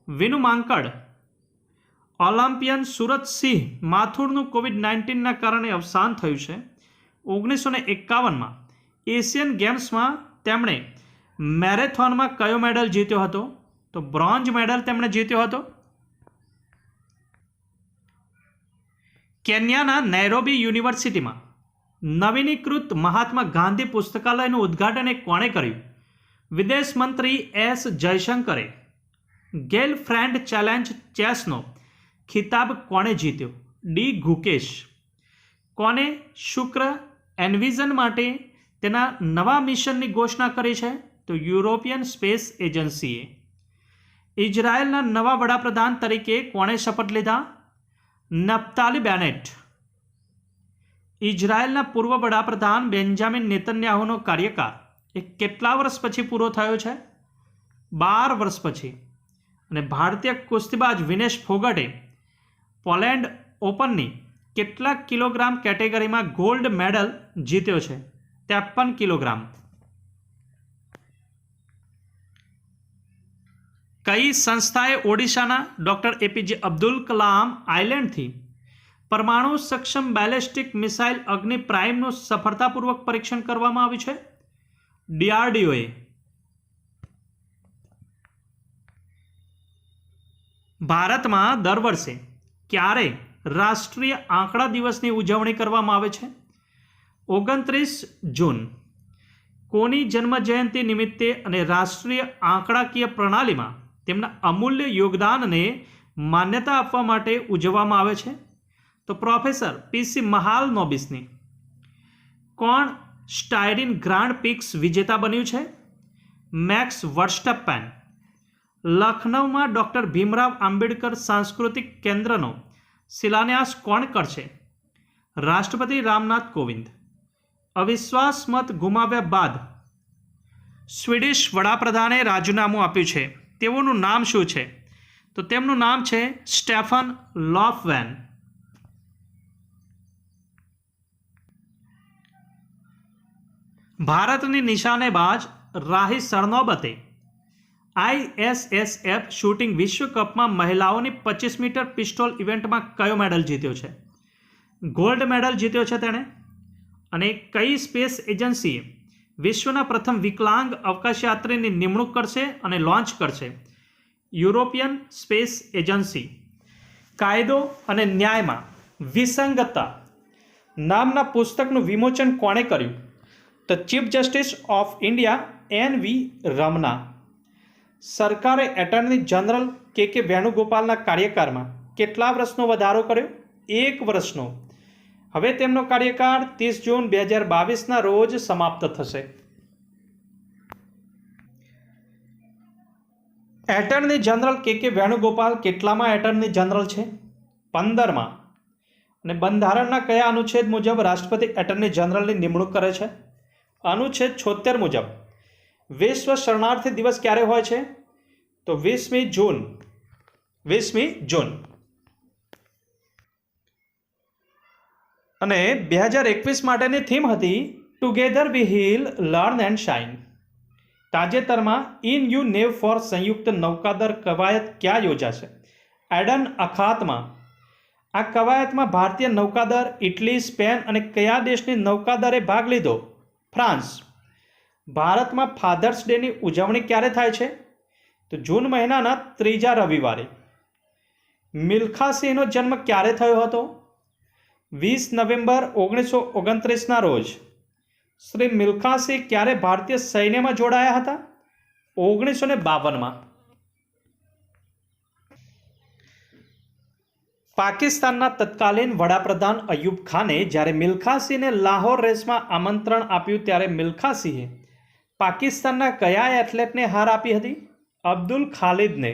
વિનુ માંકડ. ઓલિમ્પિયન સુરત સિંહ માથુરનું COVID-19ના કારણે અવસાન થયું છે. 1951માં એશિયન ગેમ્સમાં તેમણે મેરેથોનમાં કયો મેડલ જીત્યો હતો? તો બ્રોન્ઝ મેડલ તેમણે જીત્યો હતો. કેન્યાના નૈરોબી યુનિવર્સિટીમાં નવીનીકૃત મહાત્મા ગાંધી પુસ્તકાલયનું ઉદ્ઘાટન કોણે કર્યું? વિદેશ મંત્રી S જયશંકરે. ગેલ ફ્રેન્ડ ચેલેન્જ ચેસનો ખિતાબ કોણે જીત્યો? ડી ગુકેશ. કોને શુક્ર એન્વિઝન માટે તેના નવા મિશનની ઘોષણા કરી છે? તો યુરોપિયન સ્પેસ એજન્સીએ. ઇઝરાયેલના નવા વડાપ્રધાન તરીકે કોણે શપથ લીધા? નફ્તાલી બેનેટ. ઇઝરાયેલના પૂર્વ વડાપ્રધાન બેન્જામિન નેતન્યાહુનો કાર્યકાળ કેટલા વર્ષ પછી પૂરો થયો છે? 12 વર્ષ પછી. અને ભારતીય કુસ્તીબાજ વિનેશ ફોગટે પોલેન્ડ ઓપનની કેટલા કિલોગ્રામ કેટેગરીમાં ગોલ્ડ મેડલ જીત્યો છે? 53 કિલોગ્રામ. કઈ સંસ્થાએ ઓડિશાના ડોક્ટર APJ અબ્દુલ કલામ આઇલેન્ડથી પરમાણુ સક્ષમ બેલેસ્ટિક મિસાઇલ અગ્નિ પ્રાઇમનું સફળતાપૂર્વક પરીક્ષણ કરવામાં આવ્યું છે? DRDOએ. ભારતમાં દર વર્ષે ક્યારે રાષ્ટ્રીય આંકડા દિવસની ઉજવણી કરવામાં આવે છે? 29 જૂન. કોની જન્મ જયંતિ નિમિત્તે અને રાષ્ટ્રીય આંકડાકીય પ્રણાલીમાં તેમના અમૂલ્ય યોગદાનને માન્યતા આપવા માટે ઉજવવામાં આવે છે? તો પ્રોફેસર PC મહાલનોબિસની. કોણ સ્ટાયરીન ગ્રાન્ડ પ્રિક્સ વિજેતા બન્યું છે? મેક્સ વર્સ્ટપેન. લખનૌમાં ડૉક્ટર ભીમરાવ આંબેડકર સાંસ્કૃતિક કેન્દ્રનો શિલાન્યાસ કોણ કરશે? રાષ્ટ્રપતિ રામનાથ કોવિંદ. અવિશ્વાસ મત ગુમાવ્યા બાદ સ્વીડિશ વડાપ્રધાને રાજીનામું આપ્યું છે. તેઓનું નામ શું છે? તો તેમનું નામ છે સ્ટેફન લોફવેન. ભારતની નિશાનેબાજ રાહી સરનોબતે ISSF શૂટિંગ વિશ્વકપમાં મહિલાઓની 25 મીટર પિસ્તોલ ઇવેન્ટમાં કયો મેડલ જીત્યો છે? ગોલ્ડ મેડલ જીત્યો છે તેણે. અને કઈ સ્પેસ એજન્સીએ વિશ્વના પ્રથમ વિકલાંગ અવકાશયાત્રીની નિમણૂક કરશે અને લોન્ચ કરશે? European space agency. કાયદો અને ન્યાયમાં વિસંગતતા નામના પુસ્તકનું વિમોચન કોણે કર્યું? તો chief justice of India NV રમના. સરકારે એટર્ની જનરલ કે વેણુગોપાલના કાર્યકાળમાં કેટલા વર્ષનો વધારો કર્યો? 1 વર્ષનો. હવે તેમનો કાર્યકાળ 30 જૂન 2022ના રોજ સમાપ્ત થશે. એટર્ની જનરલ કે વેણુગોપાલ કેટલામાં એટર્ની જનરલ છે? 15માં. અને બંધારણના કયા અનુચ્છેદ મુજબ રાષ્ટ્રપતિ એટર્ની જનરલની નિમણૂક કરે છે? અનુચ્છેદ 76 મુજબ. વિશ્વ શરણાર્થી દિવસ ક્યારે હોય છે? તો 20મી જૂન. 20મી જૂન. અને 2021 માટેની થીમ હતી together we heal learn and shine. તાજેતરમાં ઇન યુ નેવ ફોર સંયુક્ત નૌકાદળ કવાયત ક્યાં યોજાશે? એડન અખાતમાં આ કવાયતમાં ભારતીય નૌકાદળ, ઇટલી, સ્પેન અને કયા દેશની નૌકાદળે ભાગ લીધો? ફ્રાન્સ. ભારતમાં ફાધર્સ ડેની ઉજવણી ક્યારે થાય છે? તો જૂન મહિનાના ત્રીજા રવિવારે. મિલ્ખા સિંહનો જન્મ ક્યારે થયો હતો? 20 નવેમ્બર 1929ના રોજ. શ્રી મિલ્ખા સિંહ ક્યારે ભારતીય સૈન્યમાં જોડાયા હતા? 1952માં. પાકિસ્તાનના તત્કાલીન વડાપ્રધાન અયુબ ખાને જ્યારે મિલ્ખા સિંહને લાહોર રેસમાં આમંત્રણ આપ્યું ત્યારે મિલ્ખા સિંહે પાકિસ્તાનના કયા એથ્લેટને હાર આપી હતી? અબ્દુલ ખાલિદને.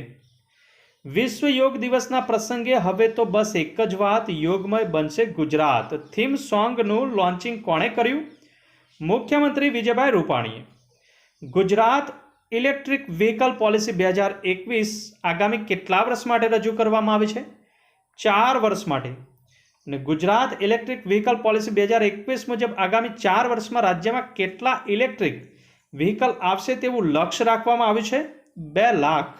વિશ્વ યોગ દિવસના પ્રસંગે હવે તો બસ એક જ વાત, યોગમય બનશે ગુજરાત થીમ સોંગનું લોન્ચિંગ કોણે કર્યું? મુખ્યમંત્રી વિજયભાઈ રૂપાણીએ. ગુજરાત ઇલેક્ટ્રિક વ્હીકલ પોલિસી 2021 આગામી કેટલા વર્ષ માટે રજૂ કરવામાં આવી છે? 4 વર્ષ માટે. અને ગુજરાત ઇલેક્ટ્રિક વ્હીકલ પોલિસી 2021 મુજબ આગામી 4 વર્ષમાં રાજ્યમાં કેટલા ઇલેક્ટ્રિક વ્હીકલ આવશે તેવું લક્ષ્ય રાખવામાં આવ્યું છે? 2 lakh.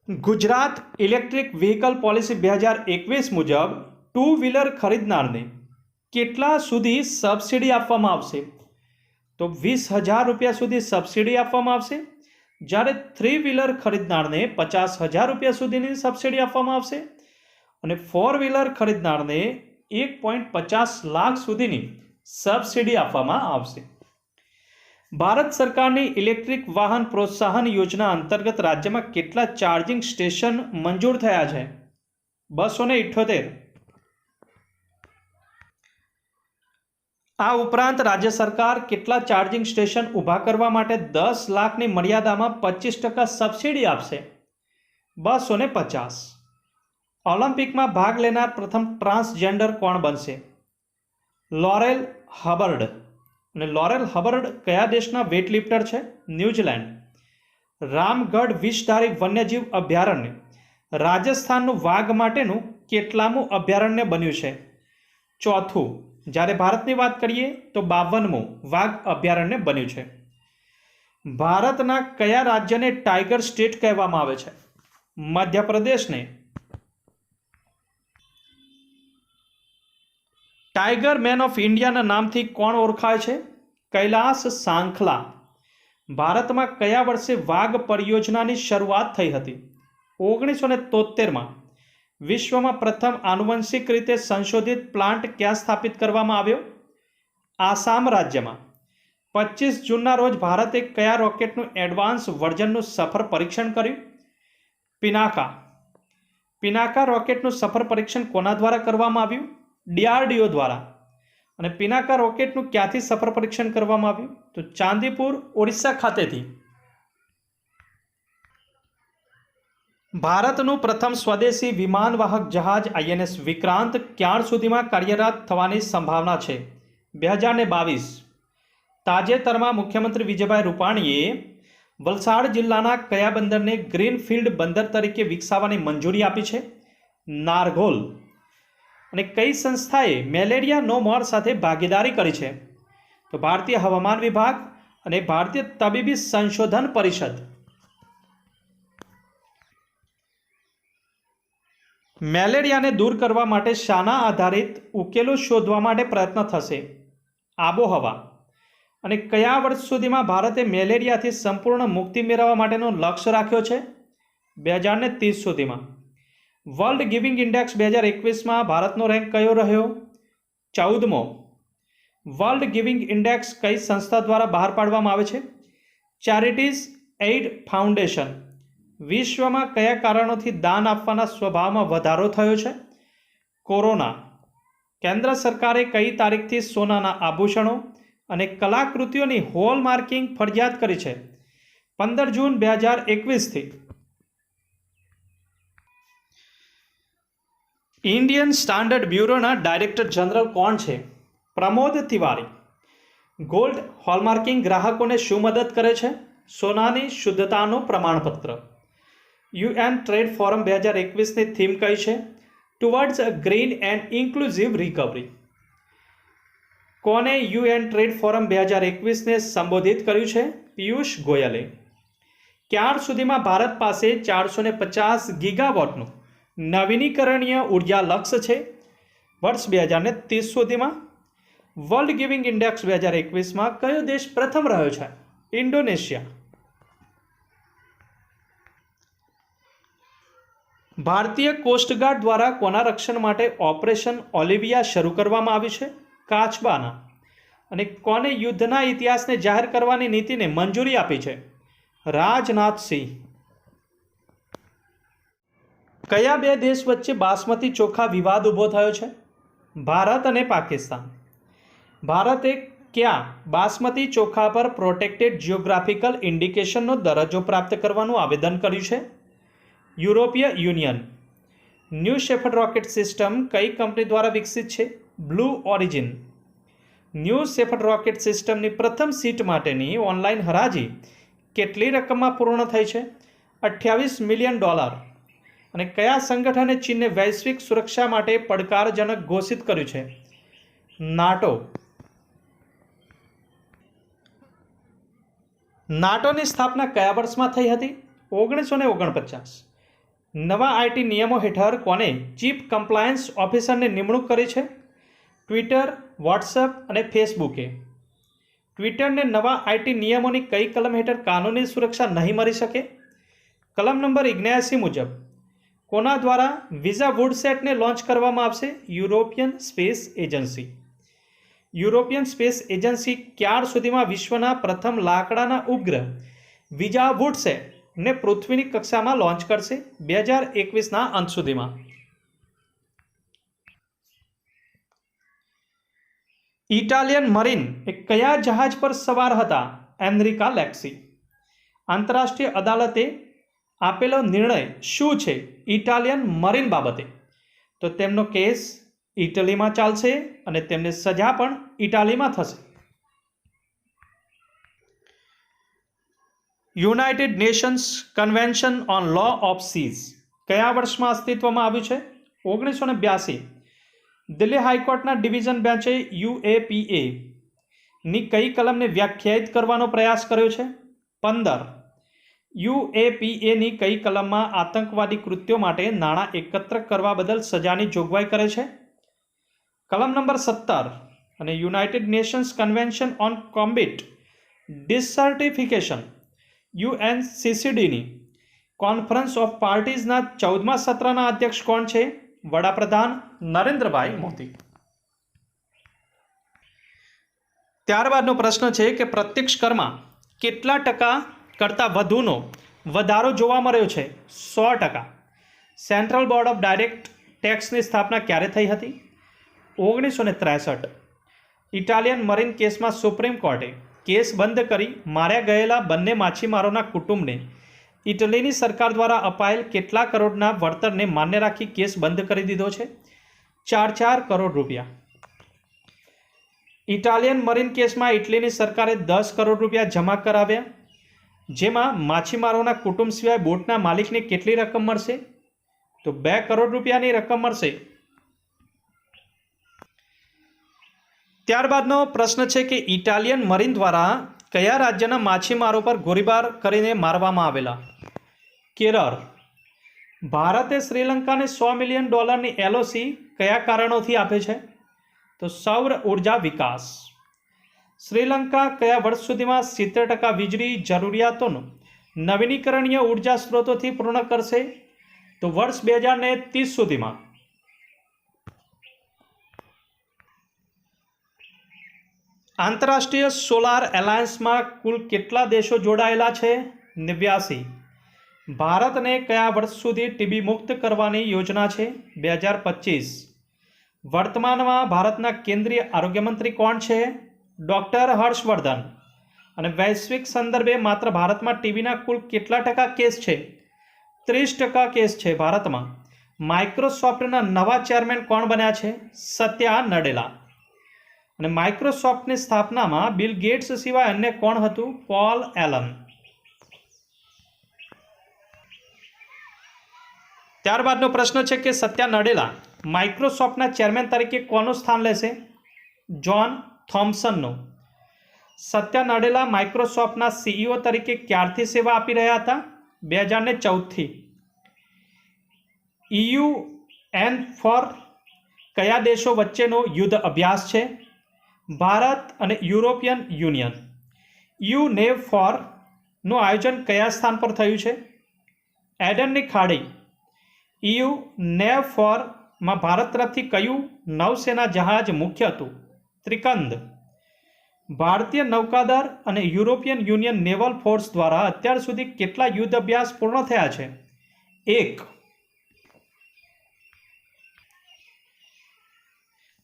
Gujarat electric vehicle policy 2021 મુજબ 2 વ્હીલર ખરીદનારને કેટલા સુધી સબસિડી આપવામાં આવશે? તો 20,000 રૂપિયા સુધી સબસિડી આપવામાં આવશે. જ્યારે 3 વ્હીલર ખરીદનારને 50,000 રૂપિયા સુધીની સબસિડી આપવામાં આવશે અને 4 વ્હીલર ખરીદનારને 1.50 લાખ સુધીની સબસિડી આપવામાં આવશે. ભારત સરકારની ઇલેક્ટ્રિક વાહન પ્રોત્સાહન યોજના અંતર્ગત રાજ્યમાં કેટલા ચાર્જિંગ સ્ટેશન મંજૂર થયા છે? 278. આ ઉપરાંત રાજ્ય સરકાર કેટલા ચાર્જિંગ સ્ટેશન ઊભા કરવા માટે 10 લાખની મર્યાદામાં 25% સબસિડી આપશે? 250. ઓલિમ્પિકમાં ભાગ લેનાર પ્રથમ ટ્રાન્સજેન્ડર કોણ બનશે? લોરેલ હબર્ડ. અને લોરેલ હબર્ડ કયા દેશના વેઇટલિફ્ટર છે? ન્યૂઝીલેન્ડ. રામગઢ વિષધારી વન્યજીવ અભયારણ્ય રાજસ્થાનનું વાઘ માટેનું કેટલામું અભયારણ્ય બન્યું છે? 4થું. જ્યારે ભારતની વાત કરીએ તો 52મું વાઘ અભયારણ્ય બન્યું છે. ભારતના કયા રાજ્યને ટાઈગર સ્ટેટ કહેવામાં આવે છે? મધ્યપ્રદેશને. ટાઈગર મેન ઓફ ઇન્ડિયાના નામથી કોણ ઓળખાય છે? કૈલાસ સાંખલા. ભારતમાં કયા વર્ષે વાઘ પરિયોજનાની શરૂઆત થઈ હતી? 1973માં. વિશ્વમાં પ્રથમ આનુવંશિક રીતે સંશોધિત પ્લાન્ટ ક્યાં સ્થાપિત કરવામાં આવ્યો? આસામ રાજ્યમાં. 25 જૂનના રોજ ભારતે કયા રોકેટનું એડવાન્સ વર્ઝનનું સફળ પરીક્ષણ કર્યું? પિનાકા. પિનાકા રોકેટનું સફળ પરીક્ષણ કોના દ્વારા કરવામાં આવ્યું? DRDO દ્વારા. અને પિનાકા રોકેટનું ક્યાંથી સફળ પરીક્ષણ કરવામાં આવ્યું? તો ચાંદીપુર, ઓડિશા ખાતેથી. ભારતનું પ્રથમ સ્વદેશી વિમાનવાહક જહાજ INS વિક્રાંત ક્યાર સુધીમાં કાર્યરત થવાની સંભાવના છે? 2022. તાજેતરમાં મુખ્યમંત્રી વિજયભાઈ રૂપાણીએ વલસાડ જિલ્લાના કયા બંદરને ગ્રીનફિલ્ડ બંદર તરીકે વિકસાવવાની મંજૂરી આપી છે? નારગોલ. અને કઈ સંસ્થાએ મેલેરિયા નો મોર સાથે ભાગીદારી કરી છે? તો ભારતીય હવામાન વિભાગ અને ભારતીય તબીબી સંશોધન પરિષદ. મેલેરિયાને દૂર કરવા માટે શાના આધારિત ઉકેલો શોધવા માટે પ્રયત્ન થશે? આબોહવા. અને કયા વર્ષ સુધીમાં ભારતે મેલેરિયાથી સંપૂર્ણ મુક્તિ મેળવવા માટેનો લક્ષ્ય રાખ્યો છે? 2030 સુધીમાં. વર્લ્ડ ગિવિંગ ઇન્ડેક્સ 2021માં ભારતનો રેન્ક કયો રહ્યો? 14મો. વર્લ્ડ ગિવિંગ ઇન્ડેક્સ કઈ સંસ્થા દ્વારા બહાર પાડવામાં આવે છે? ચેરિટીઝ એઇડ ફાઉન્ડેશન. વિશ્વમાં કયા કારણોથી દાન આપવાના સ્વભાવમાં વધારો થયો છે? કોરોના. કેન્દ્ર સરકારે કઈ તારીખથી સોનાના આભૂષણો અને કલાકૃતિઓની હોલમાર્કિંગ ફરજિયાત કરી છે? 15 જૂન 2021થી. ઇન્ડિયન સ્ટાન્ડર્ડ બ્યુરોના ડાયરેક્ટર જનરલ કોણ છે? પ્રમોદ તિવારી. ગોલ્ડ હોલમાર્કિંગ ગ્રાહકોને શું મદદ કરે છે? સોનાની શુદ્ધતાનું પ્રમાણપત્ર. UN ટ્રેડ ફોરમ 2021ની થીમ કઈ છે? Towards a green and inclusive recovery. કોને UN ટ્રેડ ફોરમ 2021ને સંબોધિત કર્યું છે? પિયુષ ગોયલે. ક્યાર સુધીમાં ભારત પાસે 450 ગીગાવોટનું નવીનીકરણીય ઉર્જા લક્ષ્ય છે? વર્ષ 2030 સુધીમાં. વર્લ્ડ ગિવિંગ ઇન્ડેક્સ 2021માં કયો દેશ પ્રથમ રહ્યો છે? ઇન્ડોનેશિયા. ભારતીય કોસ્ટગાર્ડ દ્વારા કોના રક્ષણ માટે ઓપરેશન ઓલિવિયા શરૂ કરવામાં આવ્યું છે? કાચબાના. અને કોને યુદ્ધના ઇતિહાસને જાહેર કરવાની નીતિને મંજૂરી આપી છે? રાજનાથસિંહ. કયા બે દેશ વચ્ચે બાસમતી ચોખા વિવાદ ઊભો થયો છે? ભારત અને પાકિસ્તાન. ભારતે ક્યાં બાસમતી ચોખા પર પ્રોટેક્ટેડ જિયોગ્રાફિકલ ઇન્ડિકેશનનો દરજ્જો પ્રાપ્ત કરવાનું આવેદન કર્યું છે? યુરોપીય union. New shepherd rocket system કઈ કંપની દ્વારા વિકસિત છે? Blue origin. New shepherd rocket સિસ્ટમની પ્રથમ સીટ માટેની ઓનલાઈન હરાજી કેટલી રકમમાં પૂર્ણ થઈ છે? $28 મિલિયન. અને કયા સંગઠને ચીનને વૈશ્વિક સુરક્ષા માટે પડકારજનક ઘોષિત કર્યું છે? નાટો. નાટોની સ્થાપના કયા વર્ષમાં થઈ હતી? 1949. નવા આઈટી નિયમો હેઠળ કોને ચીફ કમ્પ્લાયન્સ ઓફિસરની નિમણૂક કરી છે? ટ્વિટર, વોટ્સએપ અને ફેસબુકે. ટ્વિટરને નવા આઈટી નિયમોની કઈ કલમ હેઠળ કાનૂની સુરક્ષા નહીં મળી શકે? કલમ નંબર 79 મુજબ. કોના દ્વારા વિઝા વુડસેટને લોન્ચ કરવામાં આવશે? European space agency. European space agency ક્યાર સુધીમાં વિશ્વના પ્રથમ લાકડાના ઉપગ્રહ વિઝા વુડસેટને પૃથ્વીની કક્ષામાં લોન્ચ કરશે? 2021ના અંત સુધીમાં. ઇટાલિયન મરીન એ કયા જહાજ પર સવાર હતા? એનરિકા લેક્સી. આંતરરાષ્ટ્રીય અદાલતે આપેલો નિર્ણય શું છે ઇટાલિયન મરીન બાબતે? તો તેમનો કેસ ઇટલીમાં ચાલશે અને તેમને સજા પણ ઇટાલીમાં થશે. United Nations convention on Law of Seas કયા વર્ષમાં અસ્તિત્વમાં આવ્યું છે? 1982. દિલ્હી હાઈકોર્ટના ડિવિઝન બેન્ચે UAPA ની કઈ કલમને વ્યાખ્યાયિત કરવાનો પ્રયાસ કર્યો છે? 15. UAPA ની કઈ કલમમાં આતંકવાદી કૃત્યો માટે નાણાં એકત્ર કરવા બદલ સજાની જોગવાઈ કરે છે? કલમ નંબર 17. અને United Nations convention on combat desertification UNCCDની કોન્ફરન્સ ઓફ પાર્ટીઝના 14મા સત્રના અધ્યક્ષ કોણ છે? વડાપ્રધાન નરેન્દ્રભાઈ મોદી. ત્યારબાદનો પ્રશ્ન છે કે પ્રત્યક્ષ કરમાં કેટલા ટકા કરતાં વધુનો વધારો જોવા મળ્યો છે? 100%. સેન્ટ્રલ બોર્ડ ઓફ ડાયરેક્ટ ટેક્સની સ્થાપના ક્યારે થઈ હતી? 1963. ઇટાલિયન મરીન કેસમાં સુપ્રીમ કોર્ટે કેસ બંધ કરી માર્યા ગયેલા બંને માછીમારોના કુટુંબને ઇટલીની સરકાર દ્વારા અપાયેલ કેટલા કરોડના વળતરને માન્ય રાખી કેસ બંધ કરી દીધો છે? 4 કરોડ રૂપિયા. ઇટાલિયન મરીન કેસમાં ઇટલીની સરકારે 10 કરોડ રૂપિયા જમા કરાવ્યા, જેમાં માછીમારોના કુટુંબ સિવાય બોટના માલિકને કેટલી રકમ મળશે? તો 2 કરોડ રૂપિયાની રકમ મળશે. ત્યારબાદનો પ્રશ્ન છે કે ઇટાલિયન મરીન દ્વારા કયા રાજ્યના માછીમારો પર ગોળીબાર કરીને મારવામાં આવેલા? કેરળ. ભારતે શ્રીલંકાને $100 મિલિયન LOC કયા કારણોથી આપે છે? તો સૌર ઉર્જા વિકાસ. શ્રીલંકા કયા વર્ષ સુધીમાં 70% વીજળી જરૂરિયાતોનું નવીનીકરણીય ઉર્જા સ્ત્રોતોથી પૂર્ણ કરશે? તો વર્ષ 2030 સુધીમાં. આંતરરાષ્ટ્રીય સોલાર એલાયન્સમાં કુલ કેટલા દેશો જોડાયેલા છે? 89. ભારતને કયા વર્ષ સુધી ટીબી મુક્ત કરવાની યોજના છે? 2025. વર્તમાનમાં ભારતના કેન્દ્રીય આરોગ્ય મંત્રી કોણ છે? ડૉક્ટર હર્ષવર્ધન. અને વૈશ્વિક સંદર્ભે માત્ર ભારતમાં ટીબીના કુલ કેટલા ટકા કેસ છે? 30% કેસ છે ભારતમાં. માઇક્રોસોફ્ટના નવા ચેરમેન કોણ બન્યા છે? સત્યા નડેલા. અને માઇક્રોસોફ્ટની સ્થાપનામાં બિલ ગેટ્સ સિવાય અન્ય કોણ હતું? Paul Allen. ત્યારબાદનો પ્રશ્ન છે કે સત્યા નડેલા માઇક્રોસોફ્ટના ચેરમેન તરીકે કોનું સ્થાન લેશે? જ્હોન થોમ્સનનું. સત્યા નાડેલા માઇક્રોસોફ્ટના CEO તરીકે ક્યારથી સેવા આપી રહ્યા હતા? 2014થી. EU-N4 કયા દેશો વચ્ચેનો યુદ્ધ અભ્યાસ છે? ભારત અને યુરોપિયન યુનિયન. EU-NAVFOR નું આયોજન કયા સ્થાન પર થયું છે? એડનની ખાડી. EU-NAVFOR માં ભારત તરફથી કયું નૌસેના જહાજ મુખ્ય હતું? ત્રિકંદ. ભારતીય નૌકાદળ અને યુરોપિયન યુનિયન નેવલ ફોર્સ દ્વારા અત્યાર સુધી કેટલા યુદ્ધ અભ્યાસ પૂર્ણ થયા છે? 1.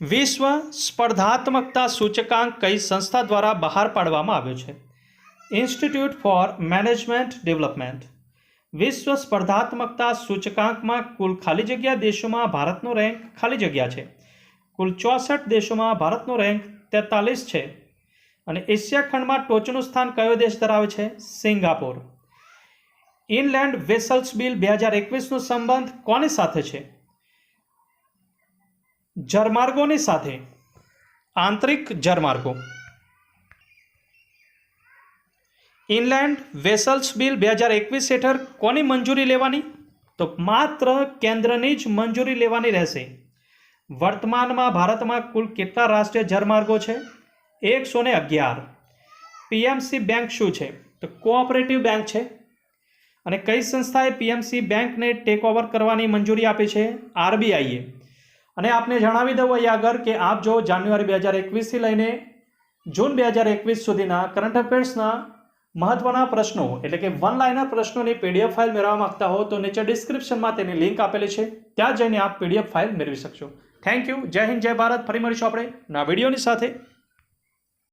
વિશ્વ સ્પર્ધાત્મકતા સૂચકાંક કઈ સંસ્થા દ્વારા બહાર પાડવામાં આવ્યો છે? Institute for Management Development. વિશ્વ સ્પર્ધાત્મકતા સૂચકાંકમાં કુલ ખાલી જગ્યા દેશોમાં ભારતનો રેન્ક ખાલી જગ્યા છે. કુલ 64 દેશોમાં ભારતનો રેન્ક 43 છે. અને એશિયા ખંડમાં ટોચનું સ્થાન કયો દેશ ધરાવે છે? સિંગાપોર. ઇનલેન્ડ વેસલ્સ બિલ 2021નો સંબંધ કોની સાથે છે? જળમાર્ગોની સાથે. આંતરિક જળમાર્ગો. ઇનલેન્ડ વેસલ્સ બિલ 2021 હેઠળ કોની મંજૂરી લેવાની? તો માત્ર કેન્દ્રની જ મંજૂરી લેવાની રહેશે. વર્તમાનમાં ભારતમાં કુલ કેટલા રાષ્ટ્રીય જળમાર્ગો છે? 111. પીએમસી બેંક શું છે? તો કોઓપરેટિવ બેંક છે. અને કઈ સંસ્થાએ પીએમસી બેંકને ટેક ઓવર કરવાની મંજૂરી આપી છે? આરબીઆઈએ. અને આપને જણાવી દઉં અહીંયા આગળ કે આપ જો જાન્યુઆરી 2021થી લઈને જૂન 2021 સુધીના કરંટ અફેર્સના મહત્વના પ્રશ્નો એટલે કે વન લાઇનર પ્રશ્નોની PDF ફાઇલ મેળવવા માંગતા હો તો નીચે ડિસ્ક્રિપ્શનમાં તેની લિંક આપેલી છે, ત્યાં જઈને આપ PDF ફાઇલ મેળવી શકશો. Thank you. જય હિન્દ, જય ભારત. ફરી મળીશું આપણે નવા વિડીયોની સાથે.